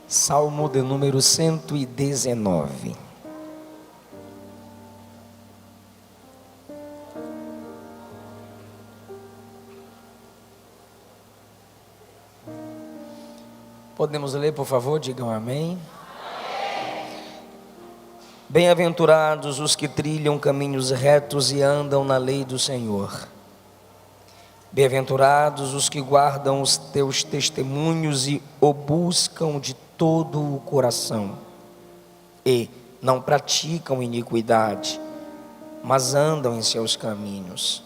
Salmo de número 119. Podemos ler, por favor? Digam amém. Bem-aventurados os que trilham caminhos retos e andam na lei do Senhor. Bem-aventurados os que guardam os teus testemunhos e o buscam de todo o coração, e não praticam iniquidade, mas andam em seus caminhos.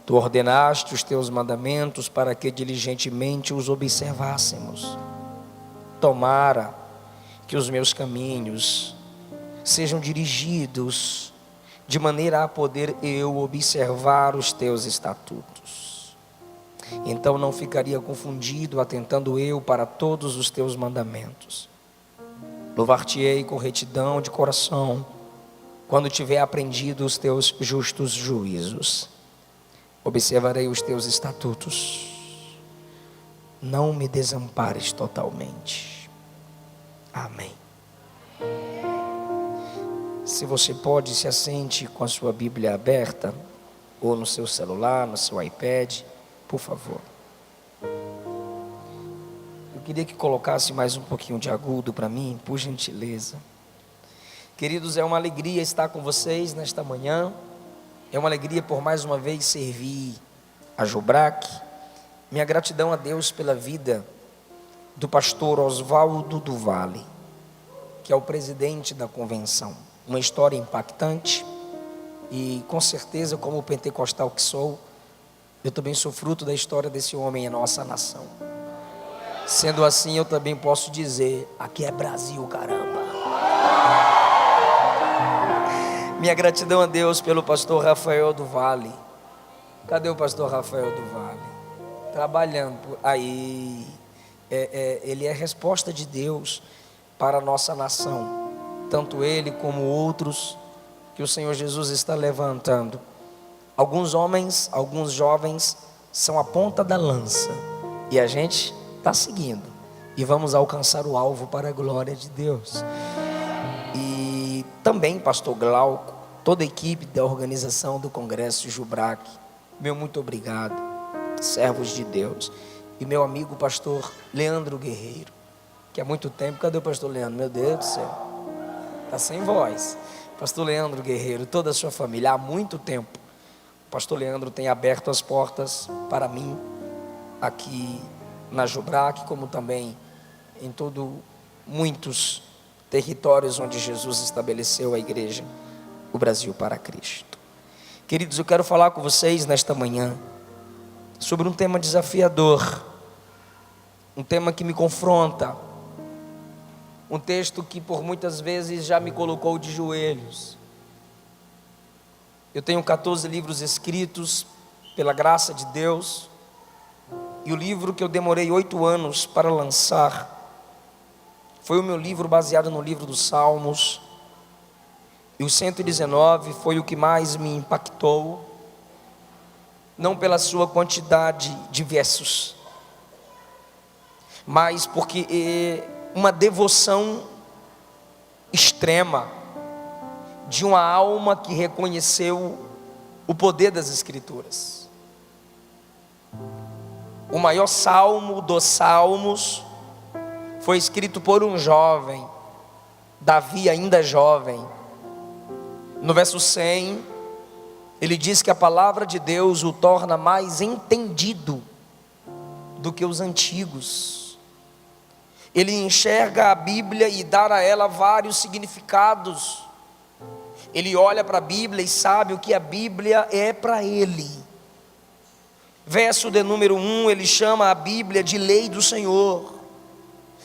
Tu ordenaste os teus mandamentos para que diligentemente os observássemos. Tomara que os meus caminhos sejam dirigidos de maneira a poder eu observar os teus estatutos. Então não ficaria confundido, atentando eu para todos os teus mandamentos. Louvar-te-ei com retidão de coração, quando tiver aprendido os teus justos juízos. Observarei os teus estatutos. Não me desampares totalmente. Amém. Se você pode, se assente com a sua Bíblia aberta, ou no seu celular, no seu iPad, por favor. Eu queria que colocasse mais um pouquinho de agudo para mim, por gentileza. Queridos, é uma alegria estar com vocês nesta manhã. É uma alegria por mais uma vez servir a Jubrac. Minha gratidão a Deus pela vida do pastor Oswaldo do Vale, que é o presidente da convenção. Uma história impactante e com certeza, como pentecostal que sou, eu também sou fruto da história desse homem em nossa nação. Sendo assim, eu também posso dizer, aqui é Brasil, caramba. Minha gratidão a Deus pelo pastor Rafael do Vale. Cadê o pastor Rafael do Vale? Trabalhando aí. Ele é resposta de Deus para a nossa nação. Tanto ele como outros que o Senhor Jesus está levantando. Alguns homens, alguns jovens são a ponta da lança. E a gente está seguindo. E vamos alcançar o alvo para a glória de Deus. E também pastor Glauco, toda a equipe da organização do Congresso Jubrac, meu muito obrigado, servos de Deus. E meu amigo pastor Leandro Guerreiro, que há muito tempo, cadê o pastor Leandro? Meu Deus do céu, está sem voz. Pastor Leandro Guerreiro, toda a sua família, há muito tempo, o pastor Leandro tem aberto as portas para mim, aqui na Jubrac, como também em muitos territórios onde Jesus estabeleceu a igreja, o Brasil para Cristo. Queridos, eu quero falar com vocês nesta manhã sobre um tema desafiador, um tema que me confronta, um texto que por muitas vezes já me colocou de joelhos. Eu tenho 14 livros escritos pela graça de Deus, e o livro que eu demorei 8 anos para lançar foi o meu livro baseado no livro dos Salmos, e o 119 foi o que mais me impactou, não pela sua quantidade de versos, mas porque é uma devoção extrema de uma alma que reconheceu o poder das Escrituras. O maior salmo dos salmos foi escrito por um jovem, Davi ainda jovem. No verso 100, ele diz que a palavra de Deus o torna mais entendido do que os antigos. Ele enxerga a Bíblia e dá a ela vários significados. Ele olha para a Bíblia e sabe o que a Bíblia é para ele. Verso de número 1, ele chama a Bíblia de lei do Senhor,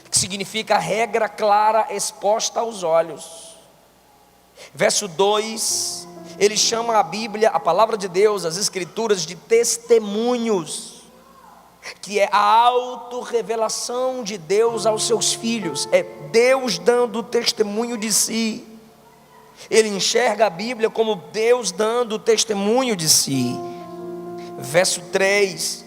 que significa regra clara exposta aos olhos. Verso 2, ele chama a Bíblia, a palavra de Deus, as Escrituras, de testemunhos, que é a autorrevelação de Deus aos seus filhos, é Deus dando testemunho de si. Ele enxerga a Bíblia como Deus dando testemunho de si. Verso 3,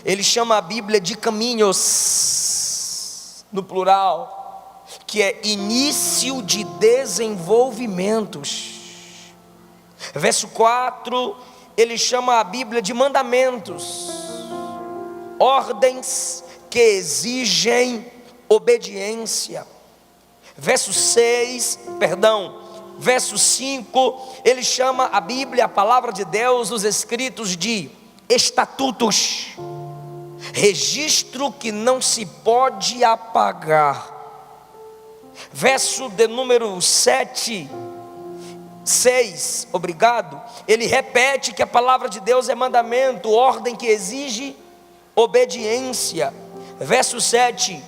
ele chama a Bíblia de caminhos. no plural, que é início de desenvolvimentos. Verso 4, ele chama a Bíblia de mandamentos, ordens que exigem obediência. Verso 5, ele chama a Bíblia, a palavra de Deus, os escritos de estatutos, registro que não se pode apagar. Verso de número 6, ele repete que a palavra de Deus é mandamento, ordem que exige obediência. Verso 7,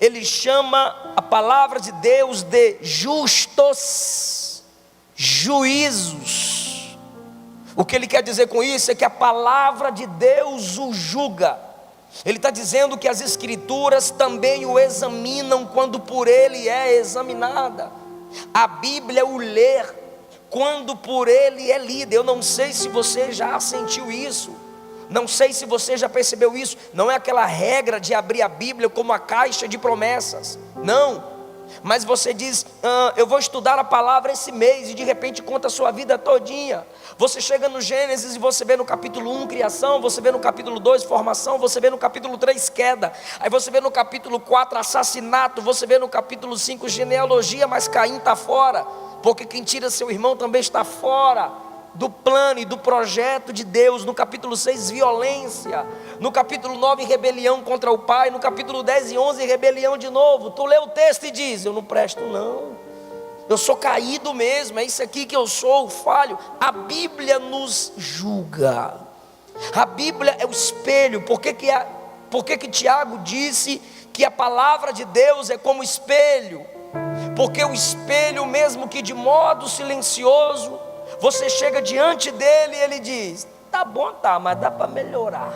ele chama a palavra de Deus de justos juízos. O que ele quer dizer com isso é que a palavra de Deus o julga. Ele está dizendo que as escrituras também o examinam quando por ele é examinada. A Bíblia o lê quando por ele é lida. Eu não sei se você já sentiu isso, não sei se você já percebeu isso. Não é aquela regra de abrir a Bíblia como a caixa de promessas, não. Mas você diz, eu vou estudar a palavra esse mês, e de repente conta a sua vida todinha. Você chega no Gênesis e você vê no capítulo 1 criação, você vê no capítulo 2 formação, você vê no capítulo 3 queda, aí você vê no capítulo 4 assassinato, você vê no capítulo 5 genealogia, mas Caim está fora, porque quem tira seu irmão também está fora do plano e do projeto de Deus. No capítulo 6, violência. No capítulo 9, rebelião contra o pai. No capítulo 10 e 11, rebelião de novo. Tu lê o texto e diz, eu não presto não, eu sou caído mesmo, é isso aqui que eu sou, falho. A Bíblia nos julga. A Bíblia é o espelho. Por que Tiago disse que a palavra de Deus é como espelho? Porque o espelho, mesmo que de modo silencioso, você chega diante dele e ele diz, tá bom, tá, mas dá para melhorar.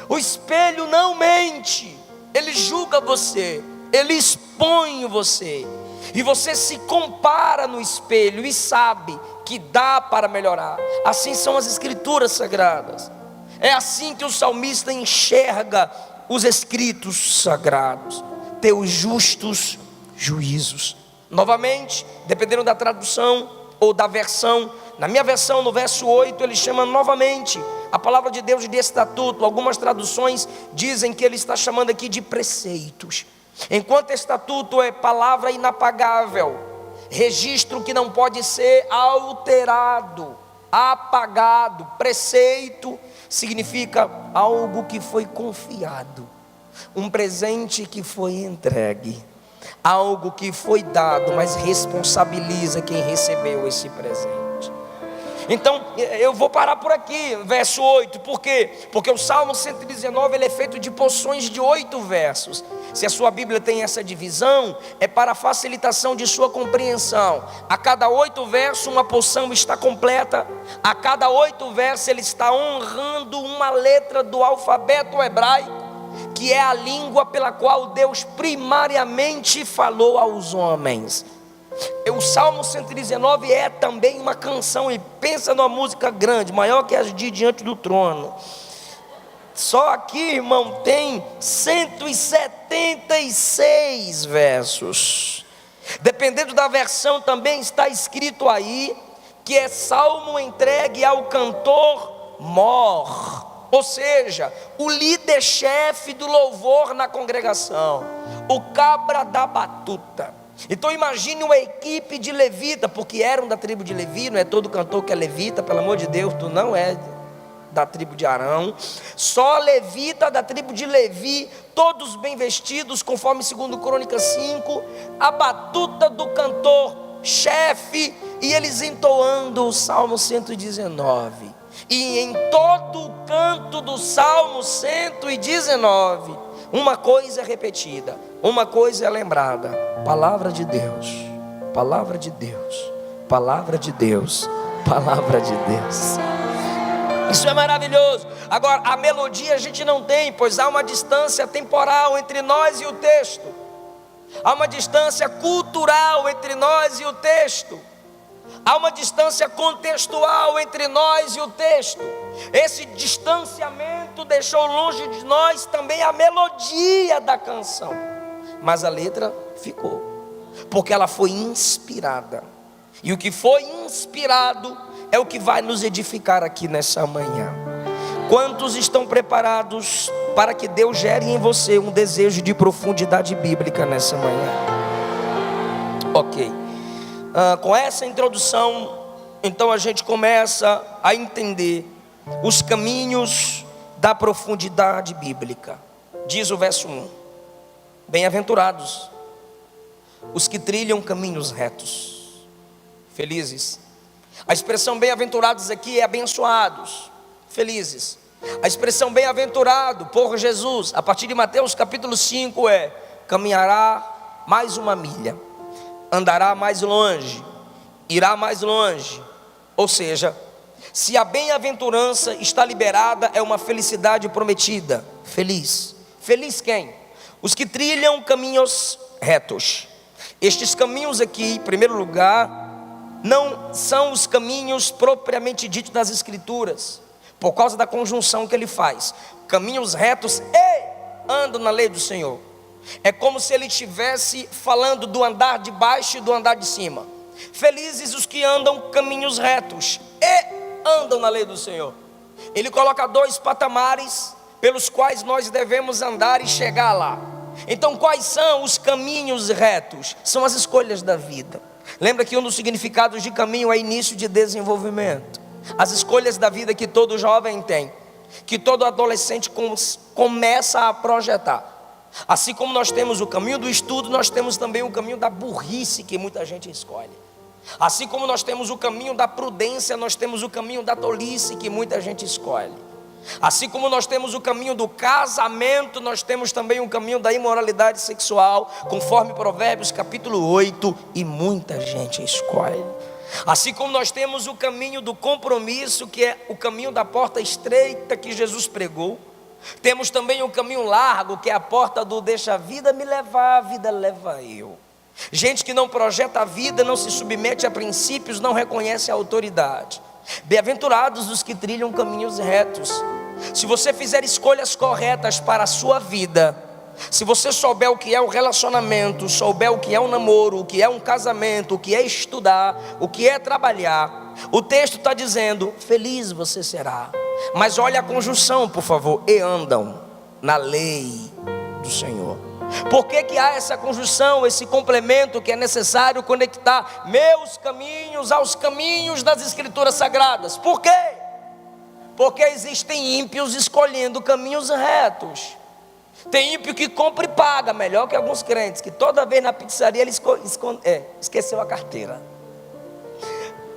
O espelho não mente, ele julga você, ele expõe você, e você se compara no espelho e sabe que dá para melhorar. Assim são as escrituras sagradas. É assim que o salmista enxerga os escritos sagrados, teus justos juízos. Novamente, dependendo da tradução ou da versão, na minha versão, no verso 8, ele chama novamente a palavra de Deus de estatuto. Algumas traduções dizem que ele está chamando aqui de preceitos, enquanto estatuto é palavra inapagável, registro que não pode ser alterado, apagado. Preceito significa algo que foi confiado, um presente que foi entregue, algo que foi dado, mas responsabiliza quem recebeu esse presente. Então, eu vou parar por aqui, verso 8, por quê? Porque o Salmo 119, ele é feito de porções de 8 versos. Se a sua Bíblia tem essa divisão, é para facilitação de sua compreensão. A cada 8 versos, uma porção está completa. A cada 8 versos, ele está honrando uma letra do alfabeto hebraico, que é a língua pela qual Deus primariamente falou aos homens. O Salmo 119 é também uma canção, e pensa numa música grande, maior que as de Diante do Trono. Só aqui, irmão, tem 176 versos. Dependendo da versão, também está escrito aí que é salmo entregue ao cantor mor, ou seja, o líder-chefe do louvor na congregação, o cabra da batuta. Então imagine uma equipe de levita, porque eram da tribo de Levi. Não é todo cantor que é levita, pelo amor de Deus, tu não é da tribo de Arão. Só levita da tribo de Levi, todos bem vestidos, conforme 2 Crônicas 5. A batuta do cantor chefe, e eles entoando o Salmo 119. E em todo o canto do Salmo 119, uma coisa é repetida, uma coisa é lembrada: palavra de Deus, palavra de Deus, palavra de Deus, palavra de Deus. Isso é maravilhoso. Agora, a melodia a gente não tem, pois há uma distância temporal entre nós e o texto. Há uma distância cultural entre nós e o texto. Há uma distância contextual entre nós e o texto. Esse distanciamento deixou longe de nós também a melodia da canção. mas a letra ficou, porque ela foi inspirada. E o que foi inspirado é o que vai nos edificar aqui nessa manhã. Quantos estão preparados para que Deus gere em você um desejo de profundidade bíblica nessa manhã? Ok. Com essa introdução, então a gente começa a entender os caminhos da profundidade bíblica. Diz o verso 1: bem-aventurados os que trilham caminhos retos, felizes. A expressão bem-aventurados aqui é abençoados, felizes. A expressão bem-aventurado por Jesus, a partir de Mateus capítulo 5, é: caminhará mais uma milha, andará mais longe, irá mais longe. Ou seja, se a bem-aventurança está liberada, é uma felicidade prometida. Feliz. Feliz quem? Os que trilham caminhos retos. Estes caminhos aqui, em primeiro lugar, não são os caminhos propriamente ditos das Escrituras, por causa da conjunção que ele faz. Caminhos retos e andam na lei do Senhor. É como se ele estivesse falando do andar de baixo e do andar de cima. Felizes os que andam caminhos retos e andam na lei do Senhor. Ele coloca dois patamares pelos quais nós devemos andar e chegar lá. Então, quais são os caminhos retos? São as escolhas da vida. Lembra que um dos significados de caminho é início de desenvolvimento. As escolhas da vida que todo jovem tem, que todo adolescente começa a projetar. Assim como nós temos o caminho do estudo, nós temos também o caminho da burrice que muita gente escolhe. Assim como nós temos o caminho da prudência, nós temos o caminho da tolice que muita gente escolhe. Assim como nós temos o caminho do casamento, nós temos também o caminho da imoralidade sexual, conforme Provérbios capítulo 8, e muita gente escolhe. Assim como nós temos o caminho do compromisso, que é o caminho da porta estreita que Jesus pregou, temos também o caminho largo, que é a porta do deixa a vida me levar, a vida leva eu. Gente que não projeta a vida, não se submete a princípios, não reconhece a autoridade. Bem-aventurados os que trilham caminhos retos. Se você fizer escolhas corretas para a sua vida, se você souber o que é o relacionamento, souber o que é um namoro, o que é um casamento, o que é estudar, o que é trabalhar, o texto está dizendo: feliz você será. Mas olha a conjunção, por favor: e andam na lei do Senhor. Por que há essa conjunção, esse complemento que é necessário conectar meus caminhos aos caminhos das Escrituras Sagradas? Por quê? Porque existem ímpios escolhendo caminhos retos. Tem ímpio que compra e paga, melhor que alguns crentes, que toda vez na pizzaria ele esqueceu a carteira.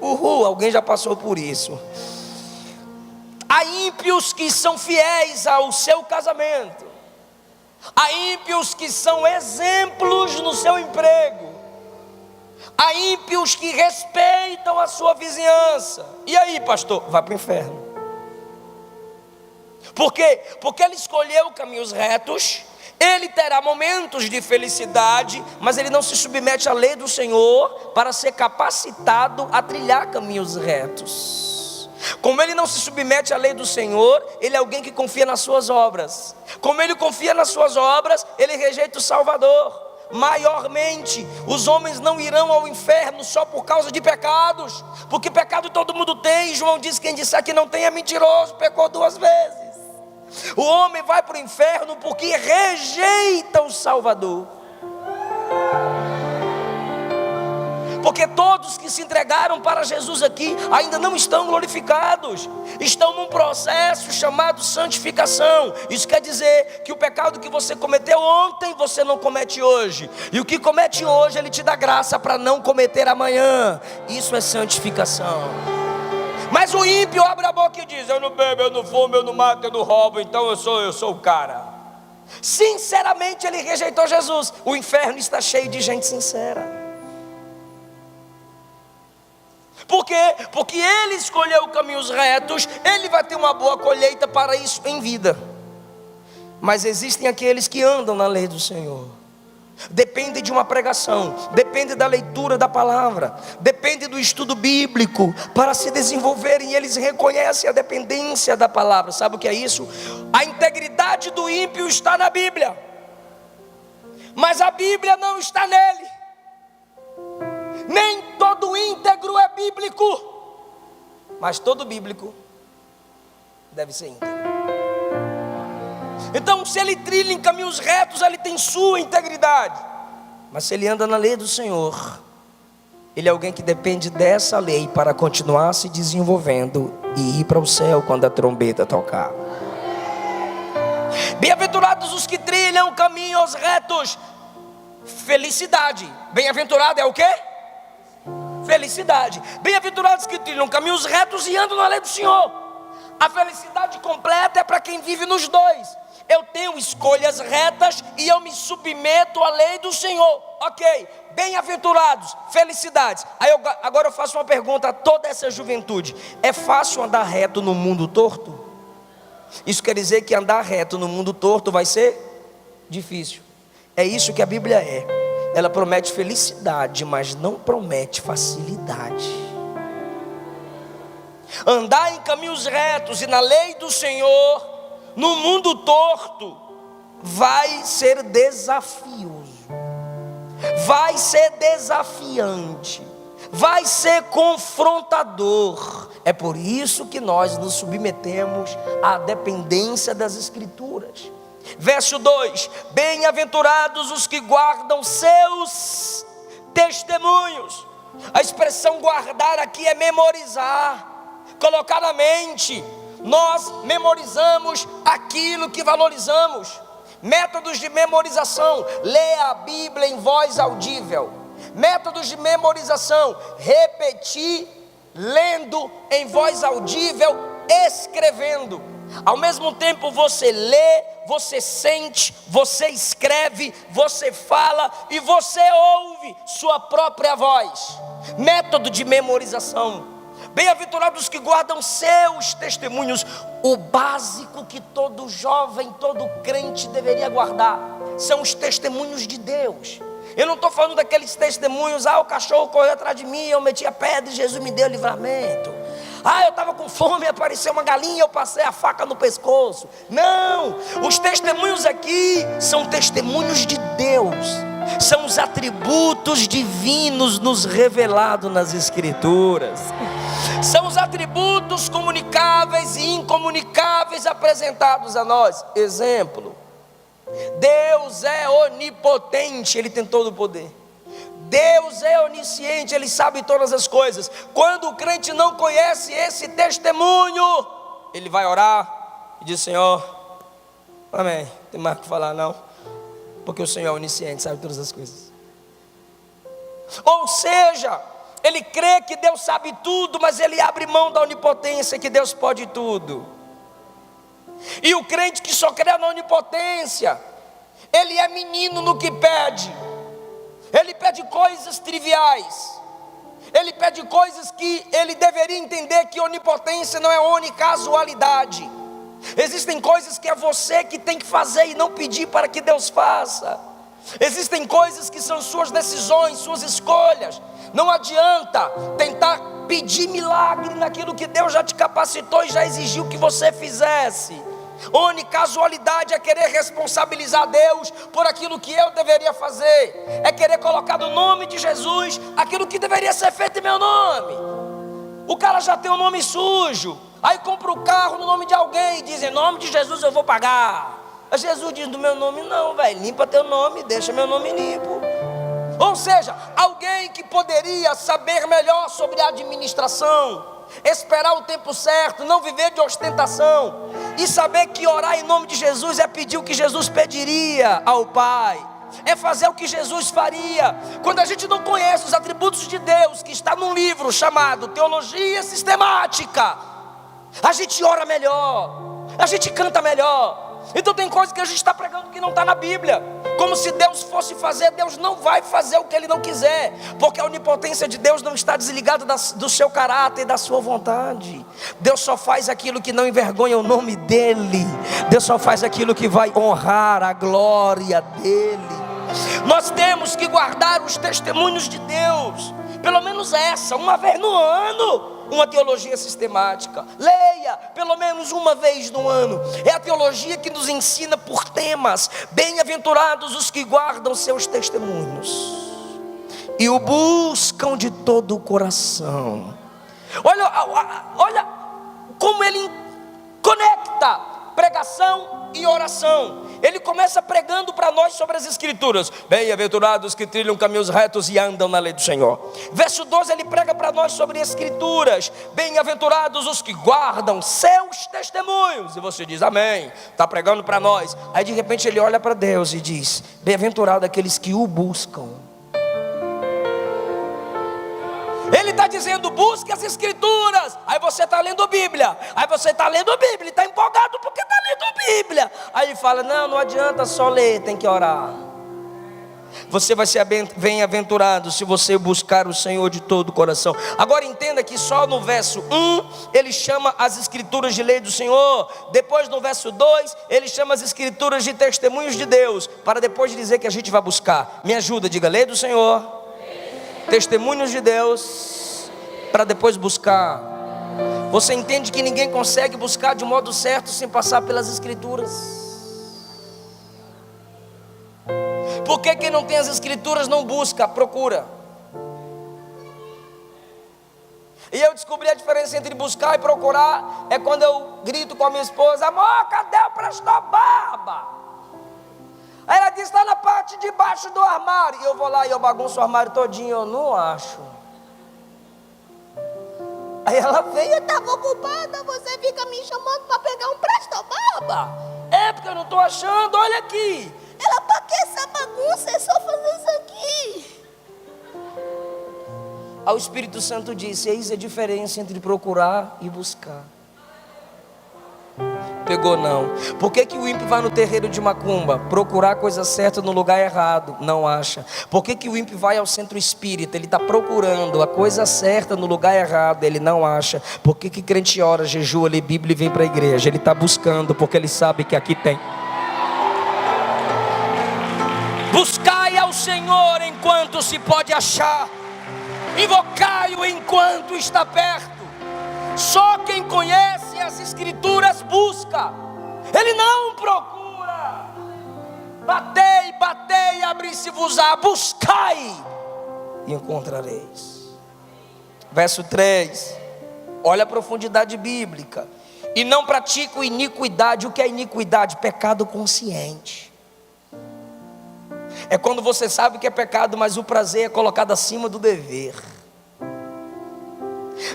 Alguém já passou por isso. Há ímpios que são fiéis ao seu casamento. Há ímpios que são exemplos no seu emprego. Há ímpios que respeitam a sua vizinhança. E aí, pastor? Vai para o inferno. Por quê? Porque ele escolheu caminhos retos. Ele terá momentos de felicidade, mas ele não se submete à lei do Senhor para ser capacitado a trilhar caminhos retos. Como ele não se submete à lei do Senhor, ele é alguém que confia nas suas obras. Como ele confia nas suas obras, ele rejeita o Salvador. Maiormente, os homens não irão ao inferno só por causa de pecados, porque pecado todo mundo tem. João diz: quem disser que não tem é mentiroso, pecou 2 vezes. O homem vai para o inferno porque rejeita o Salvador. Porque todos que se entregaram para Jesus aqui ainda não estão glorificados, estão num processo chamado santificação. Isso quer dizer que o pecado que você cometeu ontem, você não comete hoje, e o que comete hoje, Ele te dá graça para não cometer amanhã. Isso é santificação. Mas o ímpio abre a boca e diz: eu não bebo, eu não fumo, eu não mato, eu não roubo, então eu sou o cara. Sinceramente ele rejeitou Jesus. O inferno está cheio de gente sincera. Por quê? Porque ele escolheu caminhos retos. Ele vai ter uma boa colheita para isso em vida. Mas existem aqueles que andam na lei do Senhor. Depende de uma pregação, depende da leitura da palavra, depende do estudo bíblico para se desenvolverem. E eles reconhecem a dependência da palavra. Sabe o que é isso? A integridade do ímpio está na Bíblia. mas a Bíblia não está nele. Nem todo íntegro é bíblico, mas todo bíblico deve ser íntegro. Então, se ele trilha em caminhos retos, ele tem sua integridade. Mas se ele anda na lei do Senhor, ele é alguém que depende dessa lei para continuar se desenvolvendo e ir para o céu quando a trombeta tocar. Bem-aventurados os que trilham caminhos retos. Felicidade. Bem-aventurado é o quê? Felicidade. Bem-aventurados que trilham caminhos retos e andam na lei do Senhor. A felicidade completa é para quem vive nos dois. Eu tenho escolhas retas e eu me submeto à lei do Senhor. Ok, bem-aventurados, felicidades. Agora eu faço uma pergunta a toda essa juventude: é fácil andar reto no mundo torto? Isso quer dizer que andar reto no mundo torto vai ser difícil. É isso que a Bíblia é. Ela promete felicidade, mas não promete facilidade. Andar em caminhos retos e na lei do Senhor, no mundo torto, vai ser desafioso, vai ser desafiante, vai ser confrontador. É por isso que nós nos submetemos à dependência das Escrituras. Verso 2: bem-aventurados os que guardam seus testemunhos. A expressão guardar aqui é memorizar, colocar na mente. Nós memorizamos aquilo que valorizamos. Métodos de memorização: leia a Bíblia em voz audível. Métodos de memorização: repetir, lendo em voz audível, escrevendo. Ao mesmo tempo você lê, você sente, você escreve, você fala e você ouve sua própria voz. Método de memorização. Bem-aventurados que guardam seus testemunhos. O básico que todo jovem, todo crente deveria guardar são os testemunhos de Deus. Eu não estou falando daqueles testemunhos: o cachorro correu atrás de mim, eu meti a pedra e Jesus me deu livramento. Eu estava com fome, apareceu uma galinha, eu passei a faca no pescoço. Não, os testemunhos aqui são testemunhos de Deus. São os atributos divinos nos revelados nas Escrituras. São os atributos comunicáveis e incomunicáveis apresentados a nós. Exemplo: Deus é onipotente, Ele tem todo o poder. Deus é onisciente, Ele sabe todas as coisas. Quando o crente não conhece esse testemunho, ele vai orar e diz: Senhor, amém, não tem mais o que falar não, porque o Senhor é onisciente, sabe todas as coisas. Ou seja, ele crê que Deus sabe tudo, mas ele abre mão da onipotência, que Deus pode tudo. E o crente que só crê na onipotência, ele é menino no que pede. Ele pede coisas triviais. Ele pede coisas que ele deveria entender que onipotência não é onicasualidade. Existem coisas que é você que tem que fazer e não pedir para que Deus faça. Existem coisas que são suas decisões, suas escolhas. Não adianta tentar pedir milagre naquilo que Deus já te capacitou e já exigiu que você fizesse. Onicasualidade é querer responsabilizar Deus por aquilo que eu deveria fazer. É querer colocar no nome de Jesus aquilo que deveria ser feito em meu nome. O cara já tem o nome sujo, aí compra o carro no nome de alguém e diz: em nome de Jesus eu vou pagar. Mas Jesus diz: do meu nome não, velho, limpa teu nome, deixa meu nome limpo. Ou seja, alguém que poderia saber melhor sobre administração, esperar o tempo certo, não viver de ostentação e saber que orar em nome de Jesus é pedir o que Jesus pediria ao Pai, é fazer o que Jesus faria. Quando a gente não conhece os atributos de Deus, que está num livro chamado Teologia Sistemática, a gente ora melhor, a gente canta melhor. Então tem coisas que a gente está pregando que não está na Bíblia, como se Deus fosse fazer. Deus não vai fazer o que Ele não quiser, porque a onipotência de Deus não está desligada do seu caráter e da sua vontade. Deus só faz aquilo que não envergonha o nome dEle. Deus só faz aquilo que vai honrar a glória dEle. Nós temos que guardar os testemunhos de Deus. pelo menos essa, uma vez no ano, uma teologia sistemática. Leia pelo menos uma vez no ano. É a teologia que nos ensina por temas. Bem-aventurados os que guardam seus testemunhos e o buscam de todo o coração. Olha como ele conecta pregação e oração. Ele começa pregando para nós sobre as escrituras. Bem-aventurados que trilham caminhos retos e andam na lei do Senhor. Verso 12, ele prega para nós sobre escrituras. Bem-aventurados os que guardam seus testemunhos. E você diz, amém, está pregando para nós. Aí de repente ele olha para Deus e diz, bem-aventurado aqueles que o buscam. Ele está dizendo, busque as escrituras. Aí você está lendo Bíblia. E está empolgado porque está lendo Bíblia. Aí ele fala, não adianta só ler, tem que orar. Você vai ser bem-aventurado se você buscar o Senhor de todo o coração. Agora entenda que só no verso 1 ele chama as escrituras de lei do Senhor. Depois no verso 2 ele chama as escrituras de testemunhos de Deus. Para depois dizer que a gente vai buscar. Me ajuda, diga, lei do Senhor, testemunhos de Deus, para depois buscar. Você entende que ninguém consegue buscar de modo certo sem passar pelas escrituras? Por que quem não tem as escrituras não busca, procura? E eu descobri a diferença entre buscar e procurar. É quando eu grito com a minha esposa, amor, cadê o Presto Barba? Aí ela diz, está na parte de baixo do armário. E eu vou lá e eu bagunço o armário todinho, eu não acho. Aí ela veio, eu estava ocupada, você fica me chamando para pegar um Presto Barba. É porque eu não estou achando, olha aqui. Ela, para que essa bagunça? É só fazer isso aqui. Aí o Espírito Santo disse, eis a diferença entre procurar e buscar. Pegou não. Por que o ímpio vai no terreiro de macumba? Procurar a coisa certa no lugar errado, não acha. Por que o ímpio vai ao centro espírita? Ele está procurando a coisa certa no lugar errado, ele não acha. Por que crente ora, jejua, lê Bíblia e vem para a igreja? Ele está buscando porque ele sabe que aqui tem. Buscai ao Senhor enquanto se pode achar, invocai-o enquanto está perto. Só quem conhece as escrituras busca, ele não procura. Batei, abri-se-vos-á, buscai e encontrareis. Verso 3, olha a profundidade bíblica. E não pratico iniquidade. O que é iniquidade? Pecado consciente. É quando você sabe que é pecado, mas o prazer é colocado acima do dever.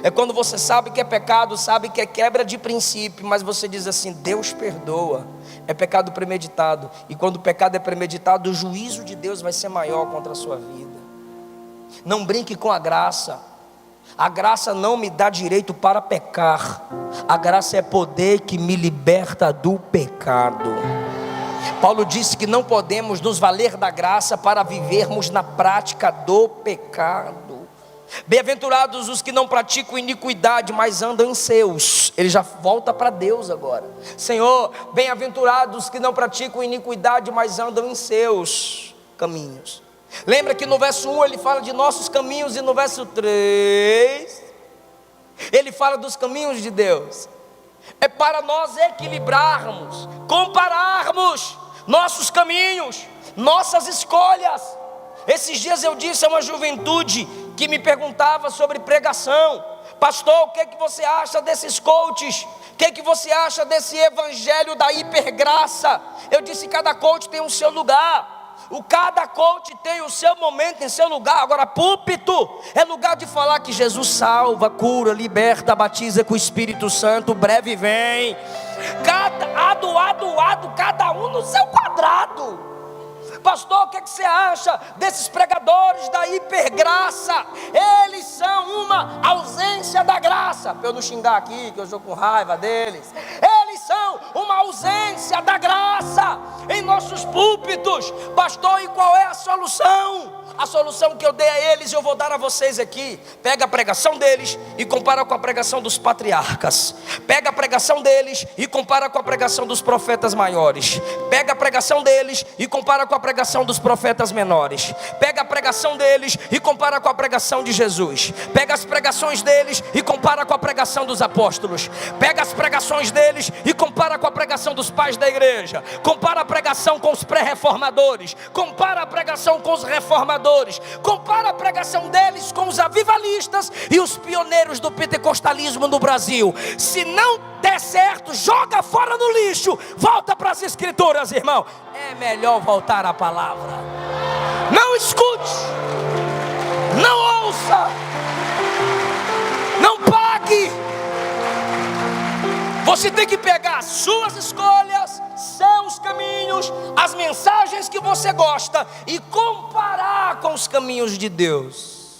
É quando você sabe que é pecado, sabe que é quebra de princípio, mas você diz assim, Deus perdoa. É pecado premeditado. E quando o pecado é premeditado, o juízo de Deus vai ser maior contra a sua vida. Não brinque com a graça. A graça não me dá direito para pecar. A graça é poder que me liberta do pecado. Paulo disse que não podemos nos valer da graça para vivermos na prática do pecado. Bem-aventurados os que não praticam iniquidade, mas andam em seus. Ele já volta para Deus agora. Senhor, bem-aventurados os que não praticam iniquidade, mas andam em seus caminhos. Lembra que no verso 1 ele fala de nossos caminhos, e no verso 3 ele fala dos caminhos de Deus. É para nós equilibrarmos, compararmos nossos caminhos, nossas escolhas. Esses dias eu disse a uma juventude que me perguntava sobre pregação: pastor, o que você acha desses coaches? O que você acha desse evangelho da hipergraça? Eu disse, cada coach tem o seu lugar. Cada coach tem o seu momento em seu lugar. Agora, púlpito é lugar de falar que Jesus salva, cura, liberta, batiza com o Espírito Santo, breve vem. Cada um no seu quadrado. Pastor, o que você acha desses pregadores da hipergraça? Eles são uma ausência da graça. Para eu não xingar aqui, que eu estou com raiva deles. Eles são uma ausência da graça em nossos púlpitos. Pastor, e qual é a solução? A solução que eu dei a eles, eu vou dar a vocês aqui. Pega a pregação deles e compara com a pregação dos patriarcas. Pega a pregação deles e compara com a pregação dos profetas maiores. Pega a pregação deles e compara com a pregação dos profetas menores. Pega a pregação deles e compara com a pregação de Jesus. Pega as pregações deles e compara com a pregação dos apóstolos. Pega as pregações deles e compara com a pregação dos pais da igreja. Compara a pregação com os pré-reformadores. Compara a pregação com os reformadores. Compara a pregação deles com os avivalistas e os pioneiros do pentecostalismo no Brasil. Se não der certo, joga fora no lixo. Volta para as escrituras, irmão. É melhor voltar à palavra. Não escute, não ouça, não pague. Você tem que pegar as suas escolhas, seus caminhos, as mensagens que você gosta e comparar com os caminhos de Deus.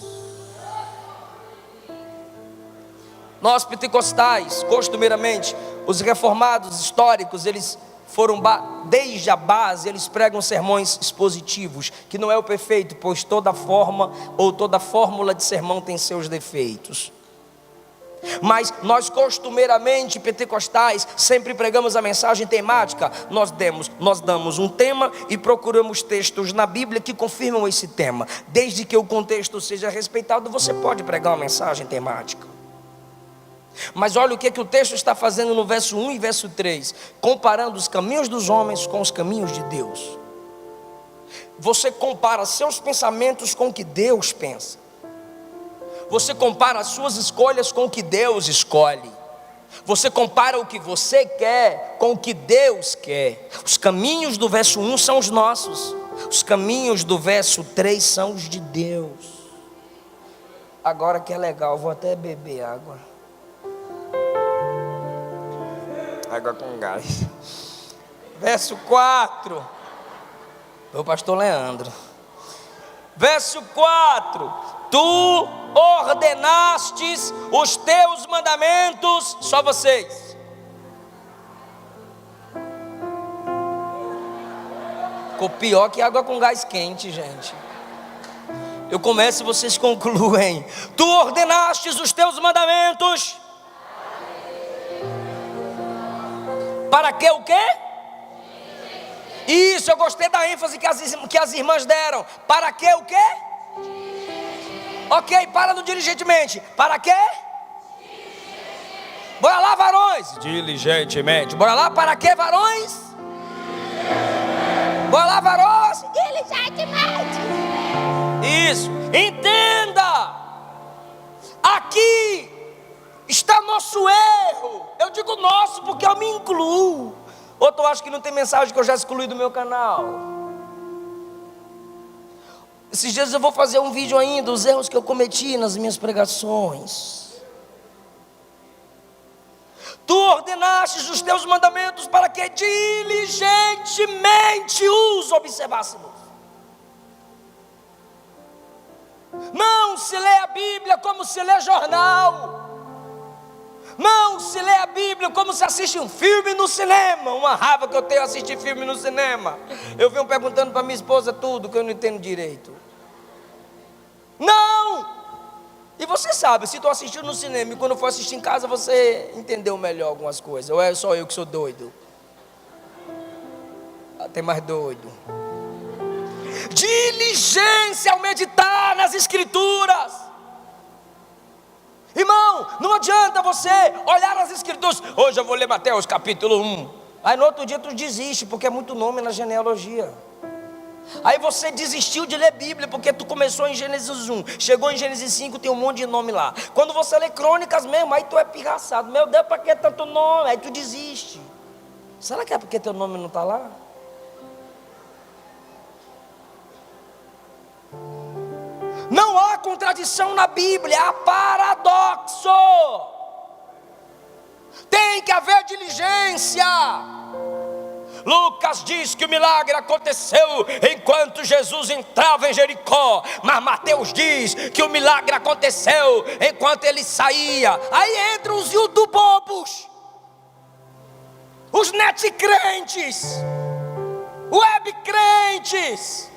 Nós pentecostais, costumeiramente, os reformados históricos, eles foram desde a base, eles pregam sermões expositivos, que não é o perfeito, pois toda forma ou toda fórmula de sermão tem seus defeitos. Mas nós costumeiramente pentecostais sempre pregamos a mensagem temática. Nós damos um tema e procuramos textos na Bíblia que confirmam esse tema. Desde que o contexto seja respeitado, você pode pregar uma mensagem temática. Mas olha o que o texto está fazendo no verso 1 e verso 3, comparando os caminhos dos homens com os caminhos de Deus. Você compara seus pensamentos com o que Deus pensa. Você compara as suas escolhas com o que Deus escolhe. Você compara o que você quer com o que Deus quer. Os caminhos do verso 1 são os nossos. Os caminhos do verso 3 são os de Deus. Agora que é legal, vou até beber água. Água com gás. Verso 4. O pastor Leandro. Verso 4. Tu ordenastes os teus mandamentos, só vocês. Ficou pior que água com gás quente, gente. Eu começo e vocês concluem. Tu ordenastes os teus mandamentos. Para que o quê? Isso, eu gostei da ênfase que as irmãs deram. Para que o quê? Ok, para no diligentemente. Para quê? Bora lá, varões. Diligentemente. Bora lá, para quê, varões? Bora lá, varões. Diligentemente. Isso, entenda. Aqui está nosso erro. Eu digo nosso porque eu me incluo. Ou tu acha que não tem mensagem que eu já excluí do meu canal? Esses dias eu vou fazer um vídeo ainda, os erros que eu cometi nas minhas pregações. Tu ordenastes os teus mandamentos para que diligentemente os observássemos. Não se lê a Bíblia como se lê jornal. Não se lê a Bíblia como se assiste um filme no cinema. Uma raiva que eu tenho assistir filme no cinema. Eu venho perguntando para minha esposa tudo que eu não entendo direito. Não! E você sabe, se tu assistiu no cinema e quando for assistir em casa você entendeu melhor algumas coisas. Ou é só eu que sou doido? Tem mais doido. Diligência ao meditar nas escrituras. Irmão, não adianta você olhar as escrituras. Hoje eu vou ler Mateus capítulo 1. Aí no outro dia tu desiste, porque é muito nome na genealogia. Aí você desistiu de ler Bíblia, porque tu começou em Gênesis 1. Chegou em Gênesis 5, tem um monte de nome lá. Quando você lê crônicas mesmo, aí tu é pirraçado. Meu Deus, para que tanto nome? Aí tu desiste. Será que é porque teu nome não está lá? Não há contradição na Bíblia, há paradoxo. Tem que haver diligência. Lucas diz que o milagre aconteceu enquanto Jesus entrava em Jericó, mas Mateus diz que o milagre aconteceu enquanto ele saía. Aí entram os iudubobos, os net crentes, web crentes.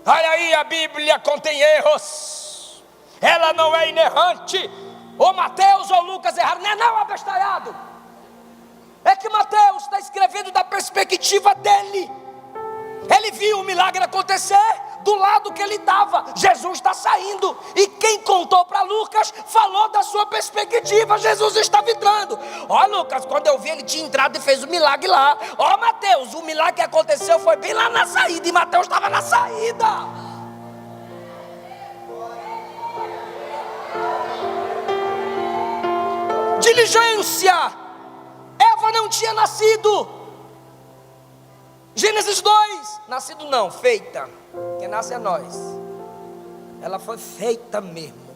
Olha aí, a Bíblia contém erros, ela não é inerrante. Ou Mateus ou Lucas erraram, não, abestalhado. É que Mateus está escrevendo da perspectiva dele. Ele viu o milagre acontecer do lado que ele estava. Jesus está saindo, e quem contou para Lucas falou da sua perspectiva. Jesus estava entrando. Ó Lucas, quando eu vi, ele tinha entrado e fez o milagre lá. Ó Mateus, o milagre que aconteceu foi bem lá na saída, e Mateus estava na saída. Diligência. Eva não tinha nascido. Gênesis 2, nascido não, feita. Quem nasce é nós. Ela foi feita mesmo.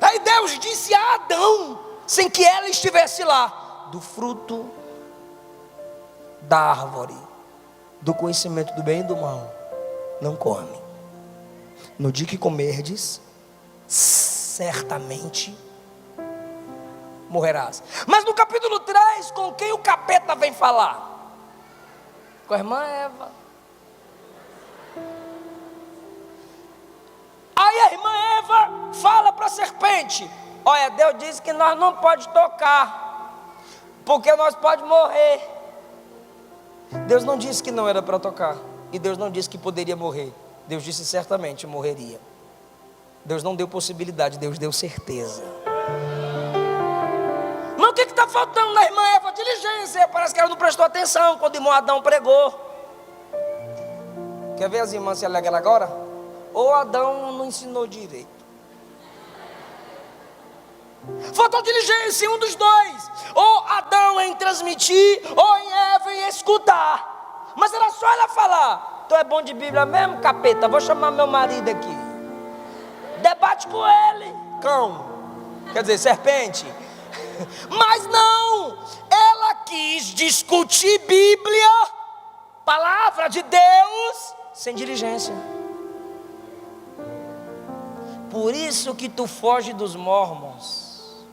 Aí Deus disse a Adão, sem que ela estivesse lá: do fruto da árvore do conhecimento do bem e do mal não come. No dia que comerdes, certamente morrerás. Mas no capítulo 3, com quem o capeta vem falar? Com a irmã Eva. Aí a irmã Eva fala para a serpente: olha, Deus disse que nós não pode tocar, porque nós pode morrer. Deus não disse que não era para tocar, e Deus não disse que poderia morrer. Deus disse certamente morreria. Deus não deu possibilidade, Deus deu certeza. Mas o que está faltando na irmã Eva? Diligência. Parece que ela não prestou atenção quando o irmão Adão pregou. Quer ver as irmãs se alegram agora? Ou Adão não ensinou direito. Faltou diligência em um dos dois. Ou Adão em transmitir, ou em Eva em escutar. Mas era só ela falar: tu é bom de Bíblia mesmo, capeta? Vou chamar meu marido aqui. Debate com ele, cão. Quer dizer, serpente. Mas não, ela quis discutir Bíblia, palavra de Deus, sem diligência. Por isso que tu foge dos mormons.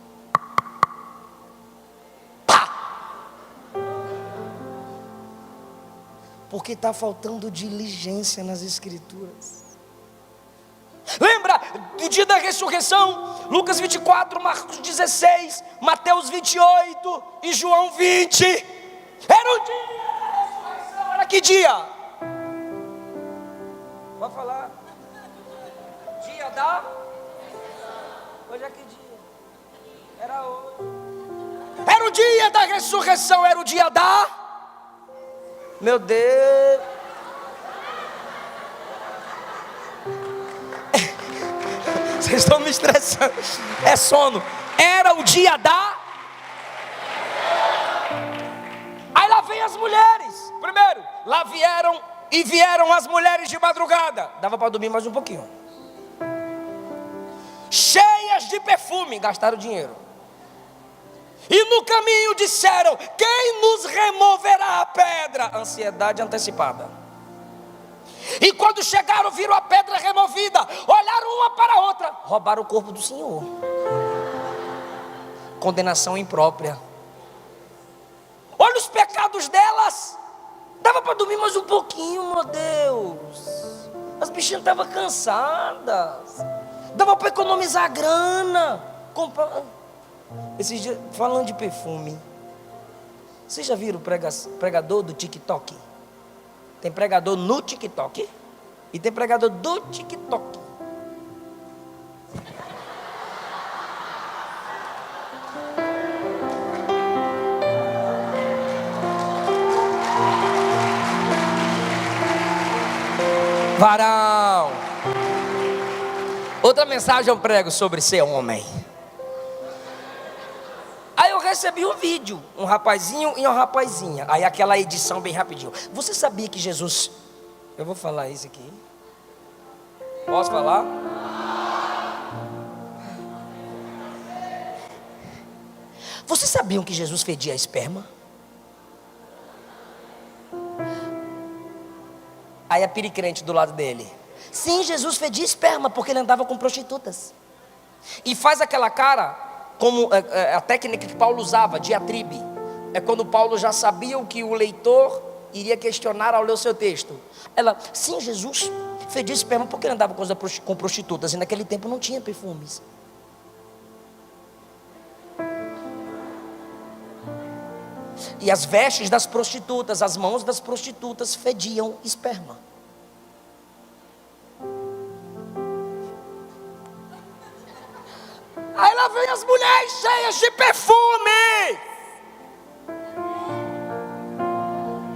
Pá! Porque está faltando diligência nas escrituras. Lembra do dia da ressurreição? Lucas 24, Marcos 16, Mateus 28 e João 20. Era o dia da ressurreição. Era que dia? Pode falar. Dia da? Hoje é que dia? Era hoje. Era o dia da ressurreição. Era o dia da? Meu Deus. Vocês estão me estressando. É sono. Era o dia da. Aí lá vem as mulheres. Primeiro, lá vieram as mulheres de madrugada. Dava para dormir mais um pouquinho. Cheias de perfume. Gastaram dinheiro. E no caminho disseram: quem nos removerá a pedra? Ansiedade antecipada. E quando chegaram, viram a pedra removida, olharam uma para a outra, roubaram o corpo do Senhor. Condenação imprópria. Olha os pecados delas. Dava para dormir mais um pouquinho, meu Deus. As bichinhas estavam cansadas. Dava para economizar grana. Esses dias, falando de perfume, vocês já viram o pregador do TikTok? Tem pregador no TikTok e tem pregador do TikTok. Varão. Outra mensagem eu prego sobre ser homem. Aí eu recebi um vídeo, um rapazinho e uma rapazinha. Aí aquela edição bem rapidinho. Você sabia que Jesus... Eu vou falar isso aqui. Posso falar? Vocês sabiam que Jesus fedia esperma? Aí a piricrente do lado dele: sim, Jesus fedia esperma porque ele andava com prostitutas. E faz aquela cara como a técnica que Paulo usava, diatribe, é quando Paulo já sabia o que o leitor iria questionar ao ler o seu texto. Ela, sim, Jesus fedia esperma porque ele andava com prostitutas, e naquele tempo não tinha perfumes. E as vestes das prostitutas, as mãos das prostitutas fediam esperma. Aí lá vem as mulheres cheias de perfume,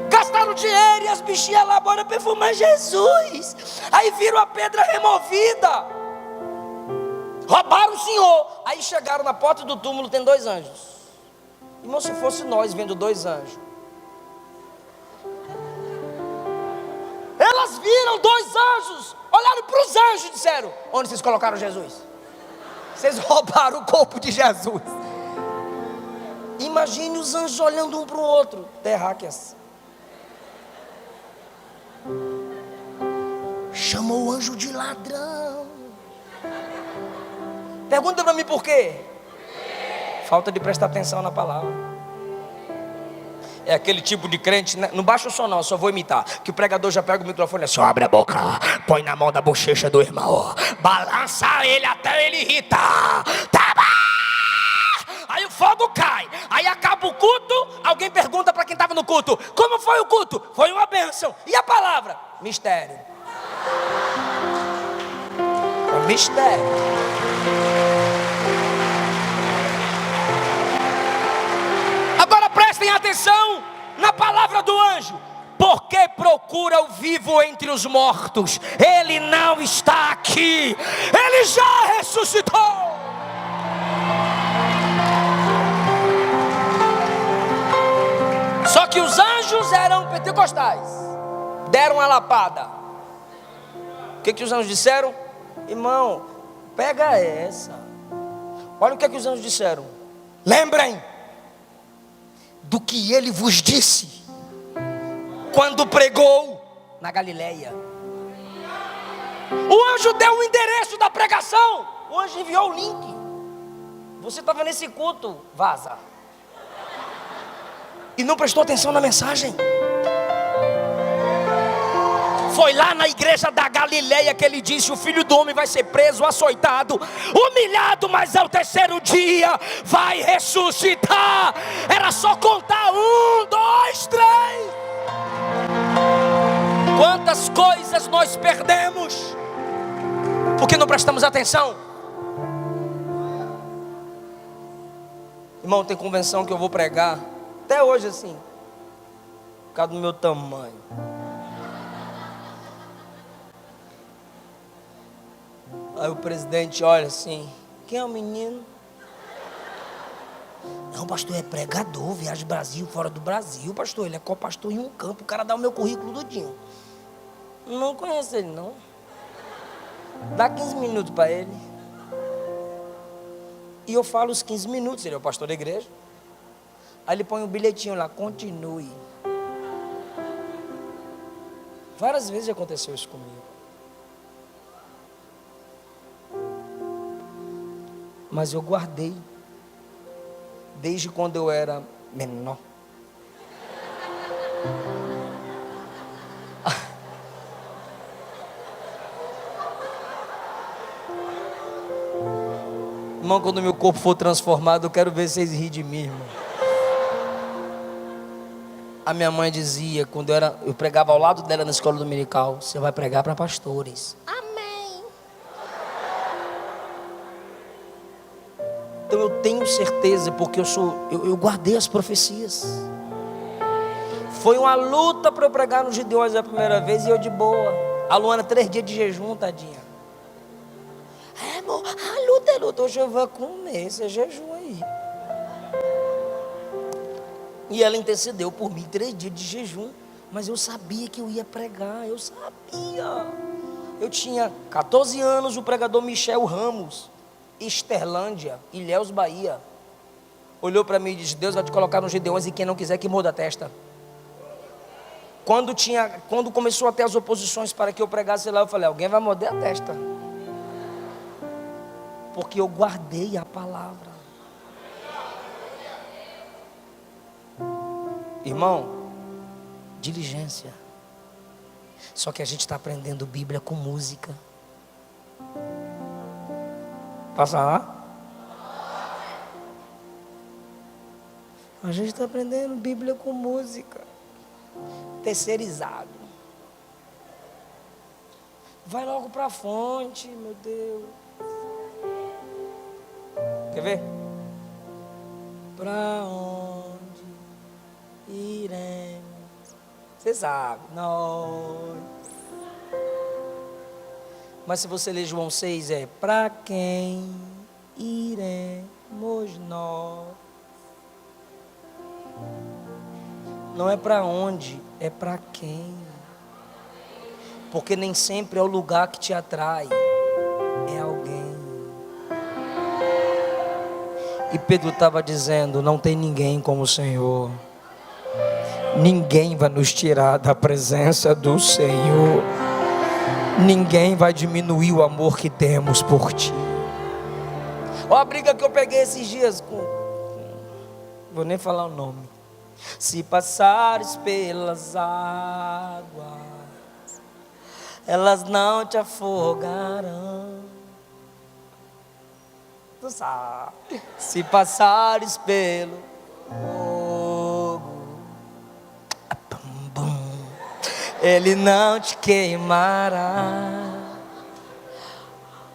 gastaram dinheiro e as bichinhas lá bora perfumar Jesus. Aí viram a pedra removida, roubaram o Senhor. Aí chegaram na porta do túmulo, tem 2 anjos. Irmão, se fosse nós vendo 2 anjos, elas viram 2 anjos, olharam para os anjos e disseram: onde vocês colocaram Jesus? Vocês roubaram o corpo de Jesus. Imagine os anjos olhando um para o outro. Terráqueas. Chamou o anjo de ladrão. Pergunta para mim por quê? Falta de prestar atenção na palavra. É aquele tipo de crente, né? Não baixa o som não, só vou imitar. Que o pregador já pega o microfone assim: abre a boca, põe na mão da bochecha do irmão, balança ele até ele irritar. Tá bom! Aí o fogo cai. Aí acaba o culto. Alguém pergunta para quem estava no culto: como foi o culto? Foi uma bênção. E a palavra? Mistério. É mistério. Agora prestem atenção na palavra do anjo. Porque procura o vivo entre os mortos? Ele não está aqui, ele já ressuscitou. Só que os anjos eram pentecostais, deram a lapada. O que os anjos disseram? Irmão, pega essa. Olha o que os anjos disseram: lembrem do que ele vos disse quando pregou na Galileia. O anjo deu o endereço da pregação. O anjo enviou o link. Você estava nesse culto, vaza. E não prestou atenção na mensagem. Foi lá na igreja da Galileia que ele disse: o filho do homem vai ser preso, açoitado, humilhado, mas ao 3º dia vai ressuscitar. Era só contar 1, 2, 3. Quantas coisas nós perdemos porque não prestamos atenção. Irmão, tem convenção que eu vou pregar até hoje assim, por causa do meu tamanho. Aí o presidente olha assim: quem é o menino? Não, pastor, é pregador, viaja Brasil, fora do Brasil, pastor. Ele é co-pastor em um campo. O cara dá o meu currículo todinho. Não conheço ele não. Dá 15 minutos para ele. E eu falo os 15 minutos, ele é o pastor da igreja. Aí ele põe um bilhetinho lá: continue. Várias vezes aconteceu isso comigo. Mas eu guardei, desde quando eu era menor. Irmão, quando meu corpo for transformado, eu quero ver vocês rirem de mim, irmão. A minha mãe dizia, quando eu pregava ao lado dela na escola dominical: você vai pregar para pastores. Então eu tenho certeza, porque eu guardei as profecias. Foi uma luta para eu pregar nos Gideões a primeira vez, e eu de boa. A Luana, 3 dias de jejum, tadinha. Amor, a luta é luta, hoje eu vou comer esse jejum aí. E ela intercedeu por mim, 3 dias de jejum. Mas eu sabia que eu ia pregar, eu sabia. Eu tinha 14 anos, o pregador Michel Ramos, Esterlândia, Ilhéus, Bahia, olhou para mim e disse: Deus vai te colocar nos Gideões, e quem não quiser que muda a testa. Quando começou a ter as oposições para que eu pregasse lá, eu falei: alguém vai morder a testa, porque eu guardei a palavra. Irmão, diligência. Só que a gente está aprendendo Bíblia com música. Passa lá. A gente está aprendendo Bíblia com música. Terceirizado. Vai logo para a fonte, meu Deus. Quer ver? Para onde iremos? Você sabe, nós. Mas se você ler João 6, é para quem iremos nós? Não é para onde, é para quem. Porque nem sempre é o lugar que te atrai, é alguém. E Pedro estava dizendo, não tem ninguém como o Senhor. Ninguém vai nos tirar da presença do Senhor. Ninguém vai diminuir o amor que temos por ti. Olha a briga que eu peguei esses dias com... Vou nem falar o nome. Se passares pelas águas, elas não te afogarão. Tu sabe. Se passares pelo fogo, ele não te queimará.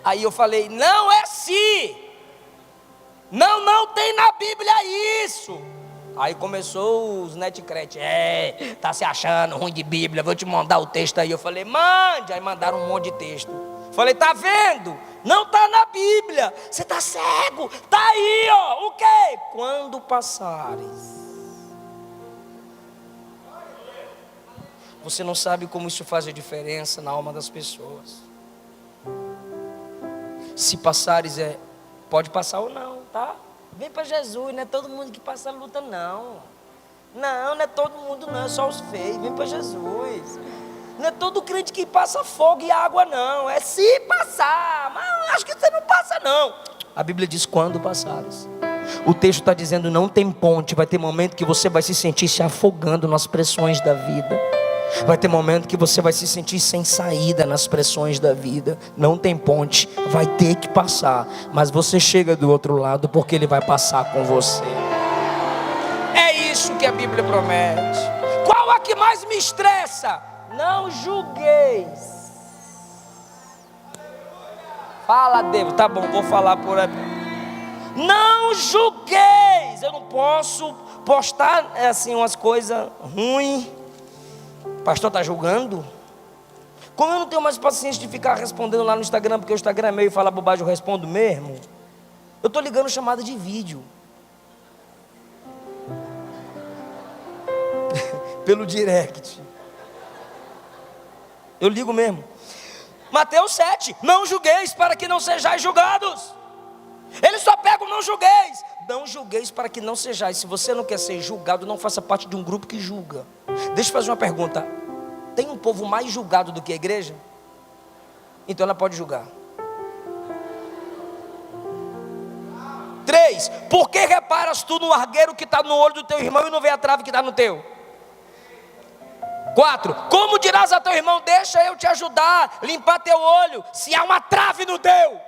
Aí eu falei, não é se. Não tem na Bíblia isso. Aí começou os netcrete, tá se achando ruim de Bíblia, vou te mandar o texto aí. Eu falei, mande. Aí mandaram um monte de texto. Falei, tá vendo? Não tá na Bíblia. Você tá cego? Tá aí, ó. O quê? Quando passares. Você não sabe como isso faz a diferença na alma das pessoas. Se passares pode passar ou não, tá? Vem para Jesus, não é todo mundo que passa a luta, não. Não é todo mundo, não, é só os feios. Vem para Jesus. Não é todo crente que passa fogo e água, não. É se passar, mas acho que você não passa, não. A Bíblia diz quando passares. O texto está dizendo, não tem ponte. Vai ter momento que você vai se sentir se afogando nas pressões da vida. Vai ter momento que você vai se sentir sem saída nas pressões da vida. Não tem ponte, vai ter que passar. Mas você chega do outro lado porque Ele vai passar com você. É isso que a Bíblia promete. Qual a que mais me estressa? Não julgueis. Fala, Deus, tá bom, vou falar por aí. Não julgueis. Eu não posso postar assim umas coisas ruins. O pastor está julgando? Como eu não tenho mais paciência de ficar respondendo lá no Instagram, porque o Instagram é meu e fala bobagem, eu respondo mesmo. Eu estou ligando chamada de vídeo. Pelo direct. Eu ligo mesmo. Mateus 7, não julgueis para que não sejais julgados. Ele só pega o não julgueis. Não julgueis para que não sejais. Se você não quer ser julgado, não faça parte de um grupo que julga. Deixa eu fazer uma pergunta. Tem um povo mais julgado do que a igreja? Então ela pode julgar. 3, por que reparas tu no argueiro que está no olho do teu irmão e não vê a trave que está no teu? 4, como dirás a teu irmão, deixa eu te ajudar, limpar teu olho, se há uma trave no teu?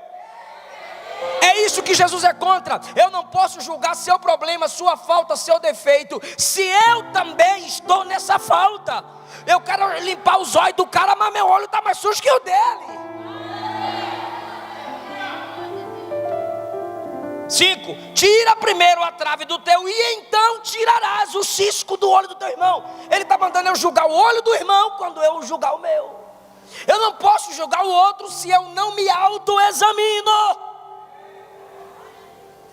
É isso que Jesus é contra. Eu não posso julgar seu problema, sua falta, seu defeito, se eu também estou nessa falta. Eu quero limpar os olhos do cara, mas meu olho está mais sujo que o dele. 5, tira primeiro a trave do teu e então tirarás o cisco do olho do teu irmão. Ele está mandando eu julgar o olho do irmão quando eu julgar o meu. Eu não posso julgar o outro se eu não me autoexamino.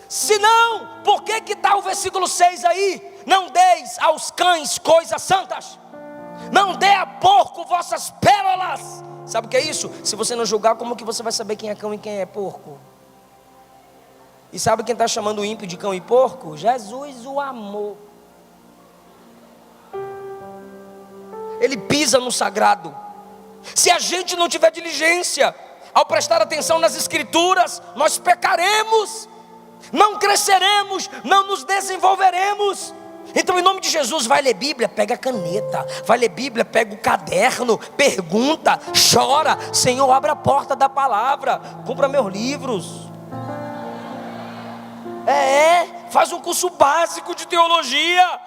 Se não, por que está o versículo 6 aí? Não deis aos cães coisas santas. Não dê a porco vossas pérolas. Sabe o que é isso? Se você não julgar, como que você vai saber quem é cão e quem é porco? E sabe quem está chamando o ímpio de cão e porco? Jesus o amou. Ele pisa no sagrado. Se a gente não tiver diligência ao prestar atenção nas escrituras, nós pecaremos, não cresceremos, não nos desenvolveremos. Então, em nome de Jesus, vai ler Bíblia, pega a caneta. Vai ler Bíblia, pega o caderno, pergunta, chora. Senhor, abre a porta da palavra, compra meus livros. Faz um curso básico de teologia.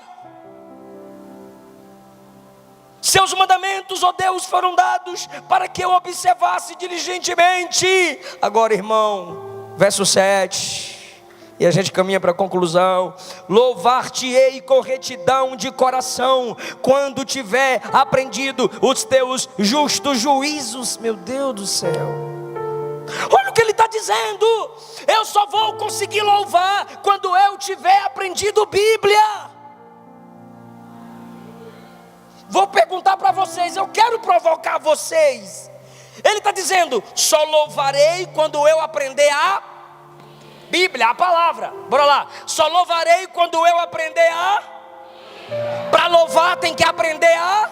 Seus mandamentos, ó Deus, foram dados para que eu observasse diligentemente. Agora, irmão, verso 7. E a gente caminha para a conclusão. Louvar-te-ei com retidão de coração, quando tiver aprendido os teus justos juízos. Meu Deus do céu. Olha o que ele está dizendo. Eu só vou conseguir louvar quando eu tiver aprendido Bíblia. Vou perguntar para vocês, eu quero provocar vocês. Ele está dizendo, só louvarei quando eu aprender a Bíblia, a palavra. Bora lá. Só louvarei quando eu aprender a. Para louvar tem que aprender a.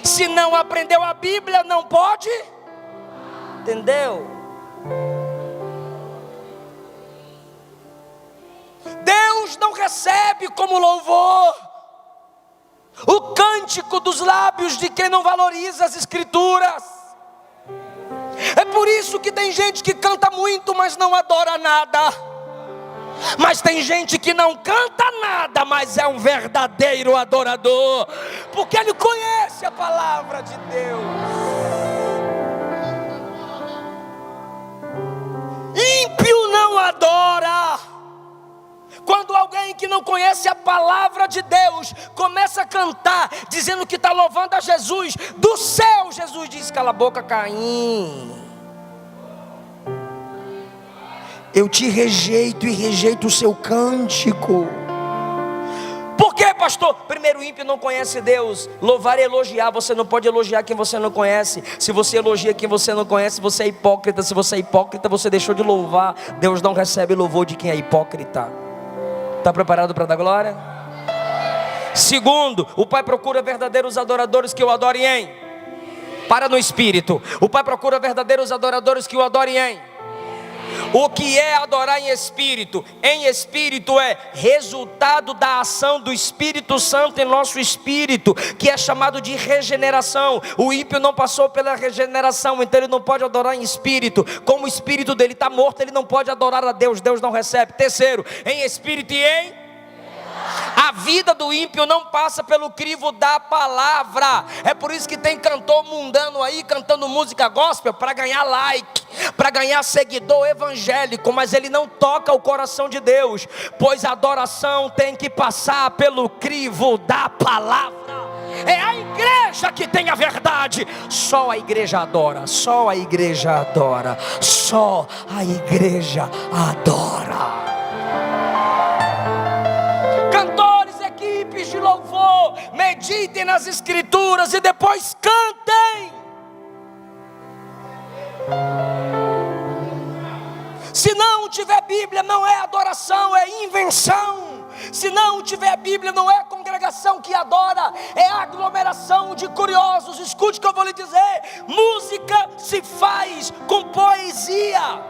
Se não aprendeu a Bíblia, não pode. Entendeu? Deus não recebe como louvor o cântico dos lábios de quem não valoriza as Escrituras. É por isso que tem gente que canta muito, mas não adora nada. Mas tem gente que não canta nada, mas é um verdadeiro adorador, porque ele conhece a palavra de Deus. Ímpio não adora. Quando alguém que não conhece a palavra de Deus começa a cantar, dizendo que está louvando a Jesus, do céu Jesus diz, cala a boca, Caim. Eu te rejeito e rejeito o seu cântico. Por quê, pastor? Primeiro, o ímpio não conhece Deus. Louvar é elogiar. Você não pode elogiar quem você não conhece. Se você elogia quem você não conhece, você é hipócrita. Se você é hipócrita, você deixou de louvar. Deus não recebe louvor de quem é hipócrita. Está preparado para dar glória? Segundo, o Pai procura verdadeiros adoradores que o adorem em. Para no Espírito. O Pai procura verdadeiros adoradores que o adorem em. O que é adorar em espírito? Em espírito é resultado da ação do Espírito Santo em nosso espírito, que é chamado de regeneração. O ímpio não passou pela regeneração, então ele não pode adorar em espírito. Como o espírito dele está morto, ele não pode adorar a Deus, Deus não recebe. Terceiro, em espírito e em... A vida do ímpio não passa pelo crivo da palavra. É por isso que tem cantor mundano aí cantando música gospel para ganhar like, para ganhar seguidor evangélico, mas ele não toca o coração de Deus, pois a adoração tem que passar pelo crivo da palavra. É a igreja que tem a verdade. Só a igreja adora. Só a igreja adora. Só a igreja adora. Cantores, equipes de louvor, meditem nas Escrituras e depois cantem. Se não tiver Bíblia, não é adoração, é invenção. Se não tiver Bíblia, não é congregação que adora, é aglomeração de curiosos. Escute o que eu vou lhe dizer: música se faz com poesia,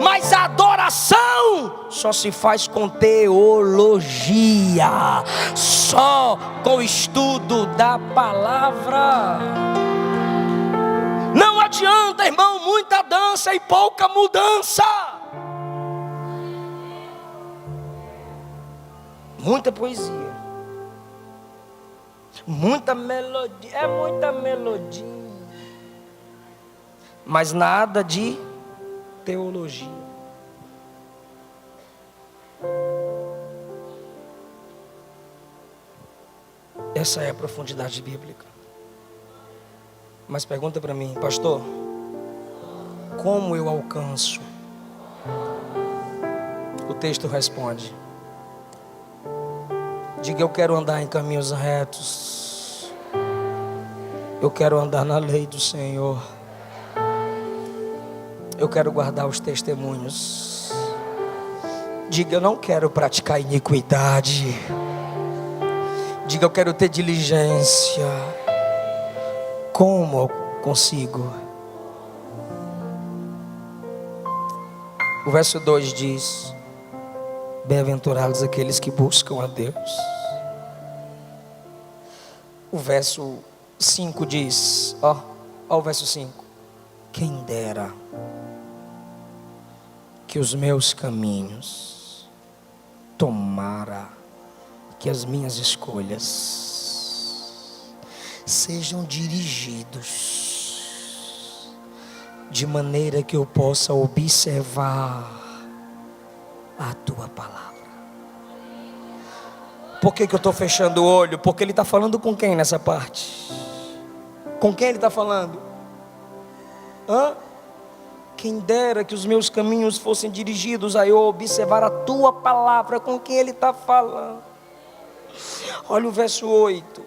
mas a adoração só se faz com teologia, só com o estudo da palavra. Não adianta, irmão, muita dança e pouca mudança. Muita poesia, muita melodia, é muita melodia, mas nada de teologia. Essa é a profundidade bíblica. Mas pergunta para mim, pastor, como eu alcanço? O texto responde: diga, eu quero andar em caminhos retos, eu quero andar na lei do Senhor, eu quero guardar os testemunhos. Diga, eu não quero praticar iniquidade. Diga, eu quero ter diligência. Como eu consigo? O verso 2 diz: bem-aventurados aqueles que buscam a Deus. O verso 5 diz, ó o verso 5. Quem dera que os meus caminhos tomara, que as minhas escolhas sejam dirigidos de maneira que eu possa observar a tua palavra. Por que eu estou fechando o olho? Porque ele está falando com quem nessa parte? Com quem ele está falando? Quem dera que os meus caminhos fossem dirigidos a eu observar a tua palavra. Com quem ele está falando? Olha o verso 8.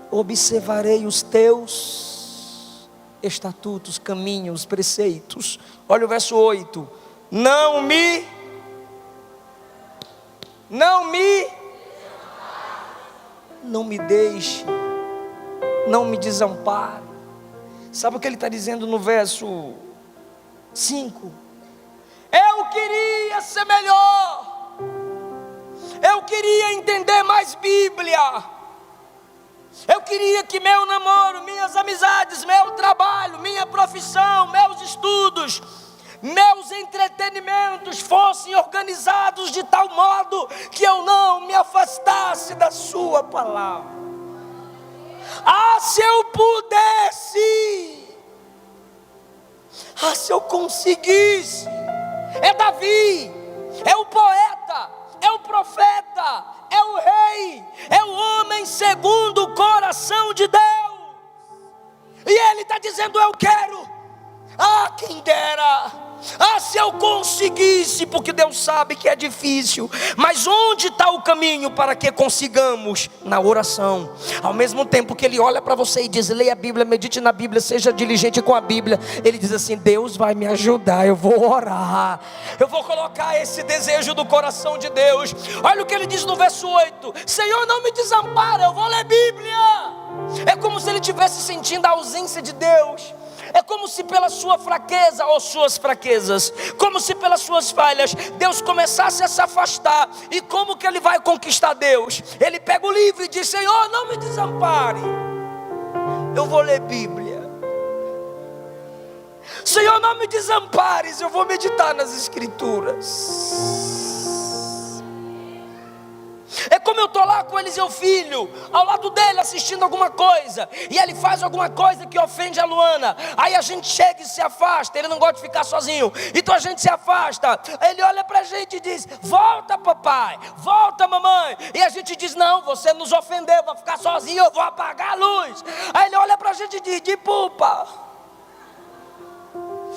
Observarei os teus estatutos, caminhos, preceitos. Olha o verso 8. Não me deixe, não me desampare. Sabe o que ele está dizendo no verso 5? Eu queria ser melhor, eu queria entender mais Bíblia, eu queria que meu namoro, minhas amizades, meu trabalho, minha profissão, meus estudos, meus entretenimentos fossem organizados de tal modo que eu não me afastasse da sua palavra. Se eu pudesse, se eu conseguisse. É Davi, é o poeta, é o profeta, é o rei, é o homem segundo o coração de Deus. E ele está dizendo: eu quero. Quem dera. Se eu conseguisse, porque Deus sabe que é difícil. Mas onde está o caminho para que consigamos? Na oração. Ao mesmo tempo que ele olha para você e diz: leia a Bíblia, medite na Bíblia, seja diligente com a Bíblia, ele diz assim: Deus vai me ajudar, eu vou orar, eu vou colocar esse desejo do coração de Deus. Olha o que ele diz no verso 8: Senhor, não me desampara, eu vou ler Bíblia. É como se ele estivesse sentindo a ausência de Deus. É como se pela sua fraqueza ou suas fraquezas, como se pelas suas falhas, Deus começasse a se afastar. E como que ele vai conquistar Deus? Ele pega o livro e diz: Senhor, não me desampare, eu vou ler Bíblia. Senhor, não me desampares, eu vou meditar nas Escrituras. É como eu estou lá com Eliseu Filho, ao lado dele assistindo alguma coisa, e ele faz alguma coisa que ofende a Luana. Aí a gente chega e se afasta, ele não gosta de ficar sozinho, então a gente se afasta. Aí ele olha para a gente e diz: volta papai, volta mamãe. E a gente diz: não, você nos ofendeu, vou ficar sozinho, eu vou apagar a luz. Aí ele olha para a gente e diz: de pupa.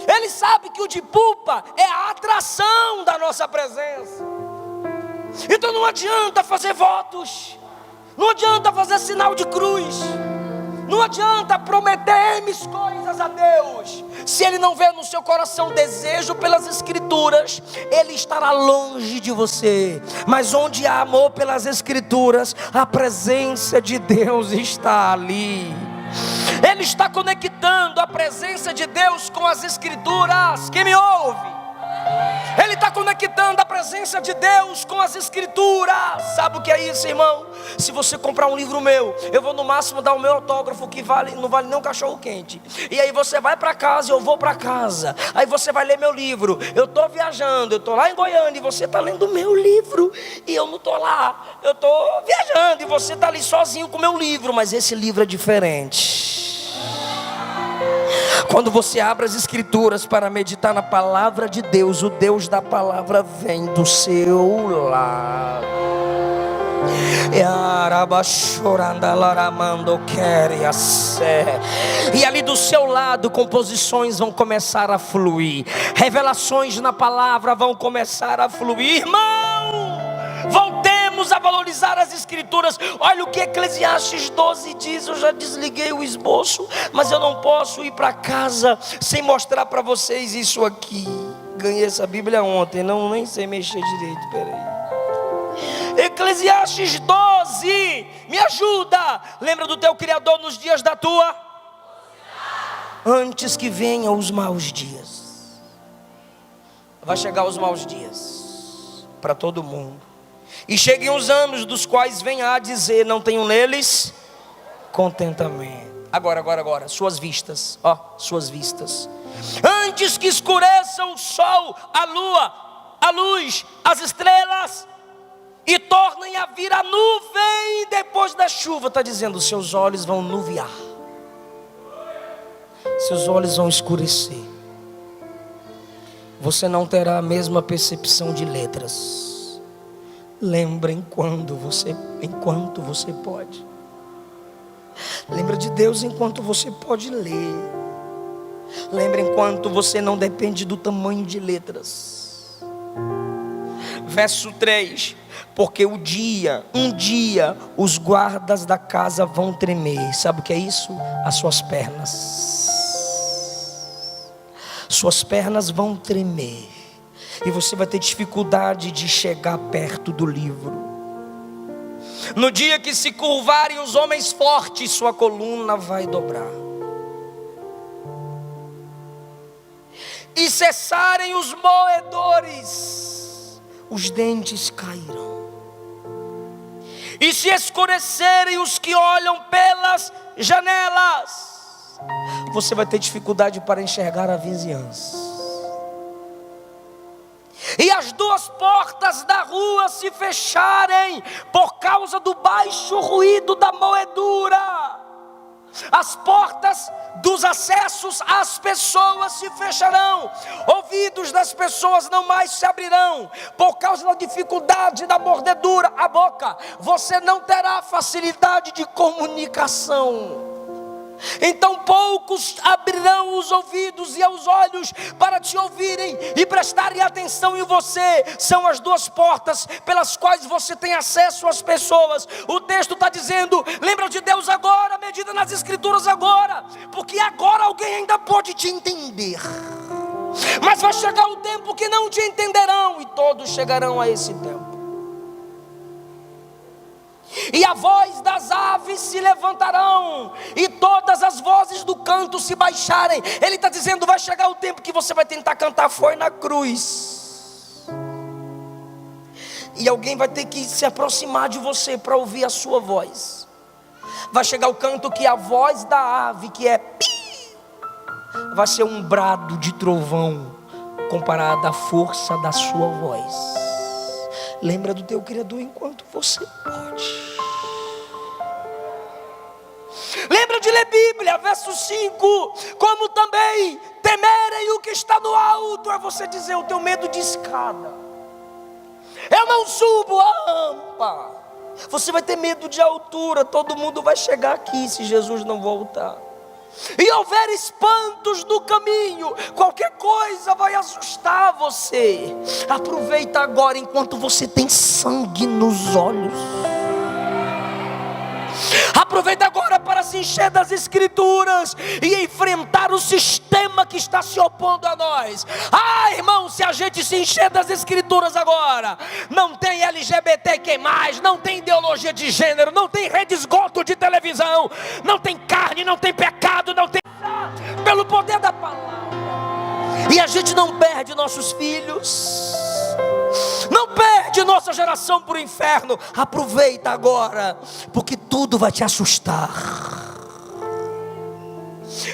Ele sabe que o de pupa é a atração da nossa presença. Então não adianta fazer votos, não adianta fazer sinal de cruz, não adianta prometer coisas a Deus. Se Ele não vê no seu coração desejo pelas Escrituras, Ele estará longe de você. Mas onde há amor pelas Escrituras, a presença de Deus está ali. Ele está conectando a presença de Deus com as Escrituras. Quem me ouve? Ele está conectando a presença de Deus com as Escrituras. Sabe o que é isso, irmão? Se você comprar um livro meu, eu vou no máximo dar o meu autógrafo, que não vale nem um cachorro quente. E aí você vai para casa, eu vou para casa. Aí você vai ler meu livro. Eu estou viajando, eu estou lá em Goiânia, e você está lendo o meu livro. E eu não estou lá, eu estou viajando, e você está ali sozinho com o meu livro. Mas esse livro é diferente. Quando você abre as Escrituras para meditar na palavra de Deus, o Deus da palavra vem do seu lado. E ali do seu lado, composições vão começar a fluir, revelações na palavra vão começar a fluir. Irmão, voltemos a valorizar as Escrituras. Olha o que Eclesiastes 12 diz. Eu já desliguei o esboço, mas eu não posso ir para casa sem mostrar para vocês isso aqui. Ganhei essa Bíblia ontem, nem sei mexer direito, peraí. Eclesiastes 12, me ajuda. Lembra do teu Criador nos dias da tua? Antes que venham os maus dias. Vai chegar os maus dias para todo mundo. E cheguem os anos dos quais venha a dizer: não tenho neles contentamento. Agora, suas vistas, suas vistas. Antes que escureçam o sol, a lua, a luz, as estrelas, e tornem a vir a nuvem depois da chuva. Está dizendo, seus olhos vão nuviar, seus olhos vão escurecer. Você não terá a mesma percepção de letras. Lembra enquanto você pode. Lembra de Deus enquanto você pode ler. Lembra enquanto você não depende do tamanho de letras. Verso 3: porque um dia os guardas da casa vão tremer. Sabe o que é isso? As suas pernas. Suas pernas vão tremer. E você vai ter dificuldade de chegar perto do livro. No dia que se curvarem os homens fortes, sua coluna vai dobrar. E cessarem os moedores, os dentes cairão. E se escurecerem os que olham pelas janelas, você vai ter dificuldade para enxergar a vizinhança. E as duas portas da rua se fecharem por causa do baixo ruído da moedura. As portas dos acessos às pessoas se fecharão. Ouvidos das pessoas não mais se abrirão por causa da dificuldade da mordedura. A boca, você não terá facilidade de comunicação. Então poucos abrirão os ouvidos e os olhos para te ouvirem e prestarem atenção em você. São as duas portas pelas quais você tem acesso às pessoas. O texto está dizendo, lembra de Deus agora, medita nas escrituras agora, porque agora alguém ainda pode te entender. Mas vai chegar o tempo que não te entenderão, e todos chegarão a esse tempo. E a voz das aves se levantarão, e todas as vozes do canto se baixarem. Ele está dizendo, vai chegar o tempo que você vai tentar cantar Foi na Cruz, e alguém vai ter que se aproximar de você para ouvir a sua voz. Vai chegar o canto que a voz da ave, que é pi, vai ser um brado de trovão comparado à força da sua voz. Lembra do teu Criador enquanto você pode. Lembra de ler Bíblia, verso 5. Como também temerem o que está no alto. É você dizer, eu tenho medo de escada, eu não subo a rampa. Você vai ter medo de altura. Todo mundo vai chegar aqui se Jesus não voltar. E houver espantos no caminho, qualquer coisa vai assustar você. Aproveita agora enquanto você tem sangue nos olhos. Aproveita agora para se encher das escrituras e enfrentar o sistema que está se opondo a nós. Irmão, se a gente se encher das escrituras agora, não tem LGBTQ+, não tem ideologia de gênero, não tem rede esgoto de televisão, não tem carne, não tem pecado, não tem... pelo poder da palavra. E a gente não perde nossos filhos, não perde nossa geração para o inferno. Aproveita agora, porque tudo vai te assustar.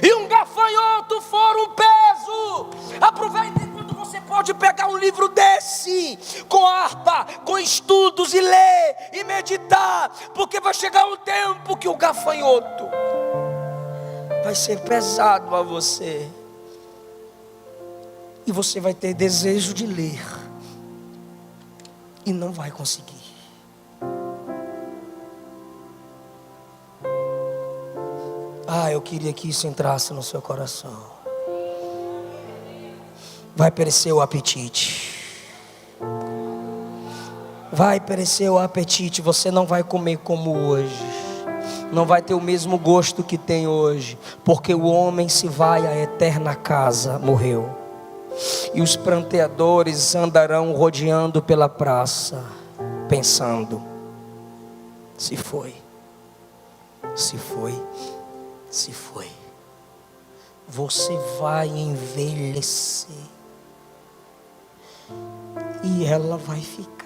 E um gafanhoto for um peso. Aproveita enquanto você pode pegar um livro desse, com harpa, com estudos, e ler e meditar, porque vai chegar um tempo que o gafanhoto vai ser pesado a você, e você vai ter desejo de ler e não vai conseguir. Eu queria que isso entrasse no seu coração. Vai perecer o apetite. Vai perecer o apetite. Você não vai comer como hoje. Não vai ter o mesmo gosto que tem hoje. Porque o homem se vai à eterna casa, morreu. E os pranteadores andarão rodeando pela praça, pensando: se foi, se foi, se foi. Você vai envelhecer e ela vai ficar.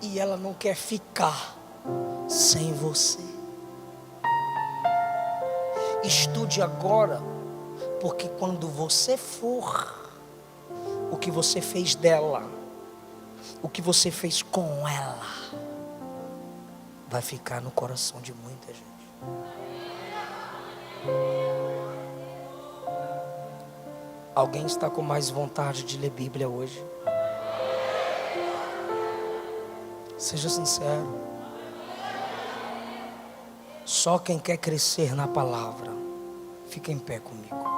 E ela não quer ficar sem você. Estude agora, porque quando você for, o que você fez dela, o que você fez com ela, vai ficar no coração de muita gente. Alguém está com mais vontade de ler Bíblia hoje? Seja sincero. Só quem quer crescer na palavra, fica em pé comigo.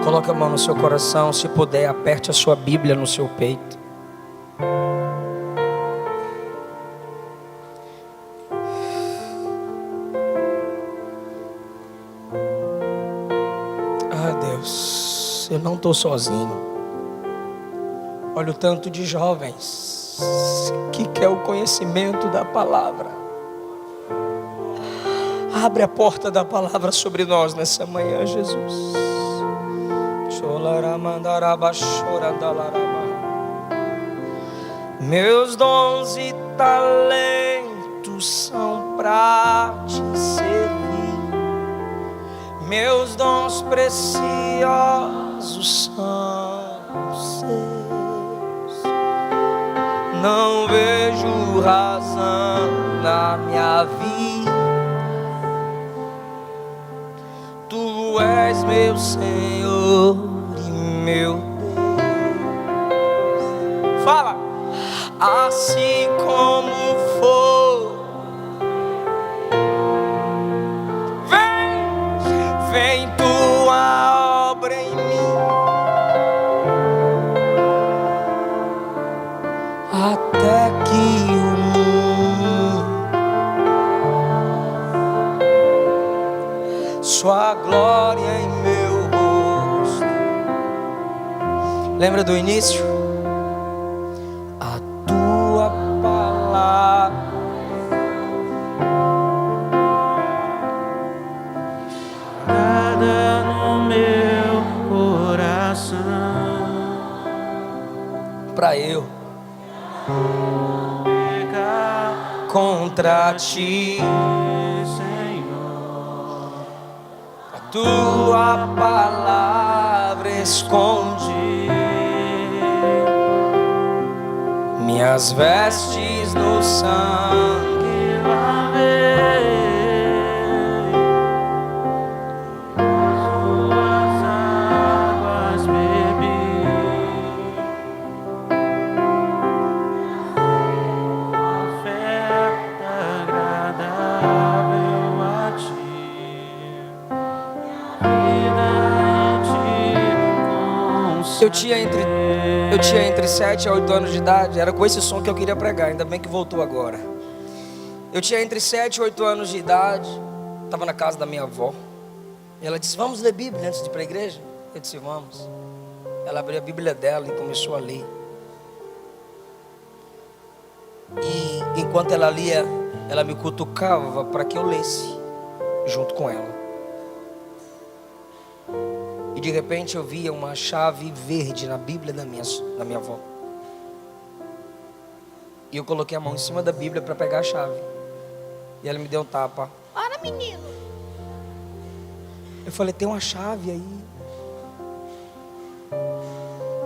Coloque a mão no seu coração, se puder, aperte a sua Bíblia no seu peito. Ah, Deus, eu não estou sozinho. Olha o tanto de jovens que quer o conhecimento da palavra. Abre a porta da palavra sobre nós nessa manhã, Jesus. Meus dons e talentos são pra te servir. Meus dons preciosos são seus. Não vejo razão na minha vida. Tu és meu Senhor e meu Deus. Fala! Assim como for, vem tua obra em mim, até que o mundo, sua glória em meu rosto. Lembra do início? Para eu contra ti, Senhor, a tua palavra escondi minhas vestes no sangue lavei. Eu tinha entre 7 e 8 anos de idade. Era com esse som que eu queria pregar. Ainda bem que voltou agora. Eu tinha entre 7 e 8 anos de idade. Estava na casa da minha avó. E ela disse, vamos ler Bíblia antes de ir para a igreja? Eu disse, vamos. Ela abriu a Bíblia dela e começou a ler. E enquanto ela lia, ela me cutucava para que eu lesse junto com ela. E de repente eu via uma chave verde na Bíblia da minha avó. E eu coloquei a mão em cima da Bíblia para pegar a chave. E ela me deu um tapa. Para, menino. Eu falei, tem uma chave aí.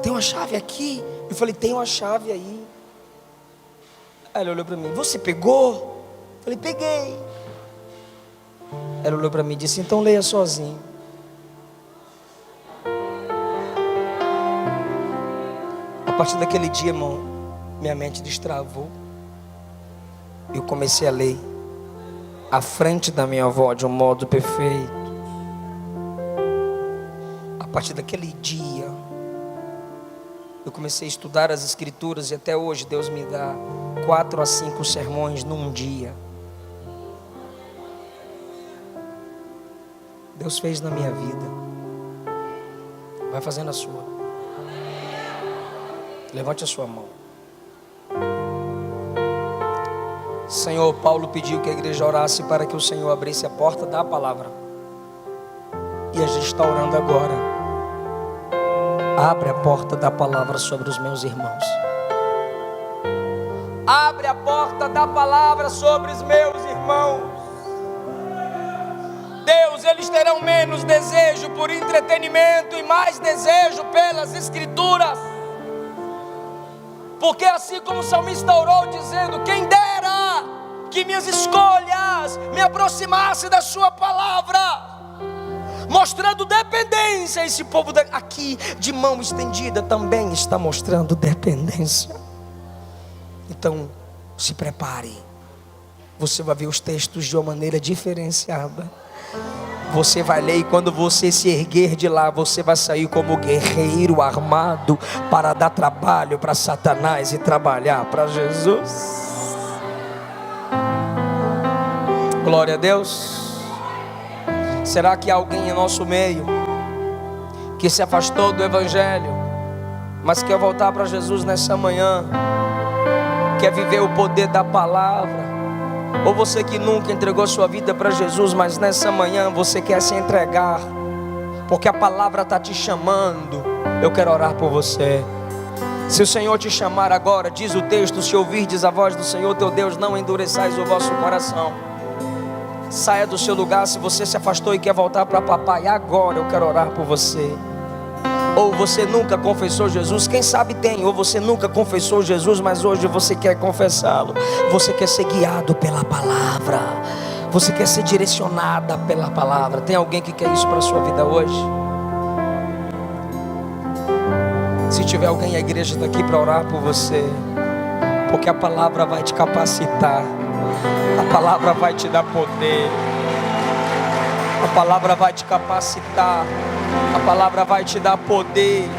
Tem uma chave aqui? Eu falei, tem uma chave aí. Aí ela olhou para mim, você pegou? Eu falei, peguei. Ela olhou para mim e disse, então leia sozinho. A partir daquele dia, irmão, minha mente destravou. Eu comecei a ler à frente da minha avó de um modo perfeito. A partir daquele dia, eu comecei a estudar as escrituras e até hoje Deus me dá 4 a 5 sermões num dia. Deus fez na minha vida. Vai fazendo a sua. Levante a sua mão. Senhor, Paulo pediu que a igreja orasse para que o Senhor abrisse a porta da palavra. E a gente está orando agora. Abre a porta da palavra sobre os meus irmãos. Abre a porta da palavra sobre os meus irmãos. Deus, eles terão menos desejo por entretenimento e mais desejo pelas escrituras. Porque assim como o salmista orou dizendo: quem dera que minhas escolhas me aproximassem da sua palavra, mostrando dependência. Esse povo aqui de mão estendida também está mostrando dependência. Então se prepare. Você vai ver os textos de uma maneira diferenciada. Você vai ler e quando você se erguer de lá, você vai sair como guerreiro armado para dar trabalho para Satanás e trabalhar para Jesus. Glória a Deus. Será que há alguém em nosso meio que se afastou do Evangelho, mas quer voltar para Jesus nessa manhã? Quer viver o poder da palavra? Ou você que nunca entregou sua vida para Jesus, mas nessa manhã você quer se entregar, porque a palavra está te chamando. Eu quero orar por você. Se o Senhor te chamar agora, diz o texto: se ouvirdes a voz do Senhor teu Deus, não endureçais o vosso coração. Saia do seu lugar. Se você se afastou e quer voltar para papai, agora eu quero orar por você. Ou você nunca confessou Jesus, quem sabe tem. Ou você nunca confessou Jesus, mas hoje você quer confessá-lo. Você quer ser guiado pela palavra. Você quer ser direcionada pela palavra. Tem alguém que quer isso para a sua vida hoje? Se tiver alguém, a igreja está aqui para orar por você. Porque a palavra vai te capacitar. A palavra vai te dar poder. A palavra vai te capacitar. A palavra vai te dar poder.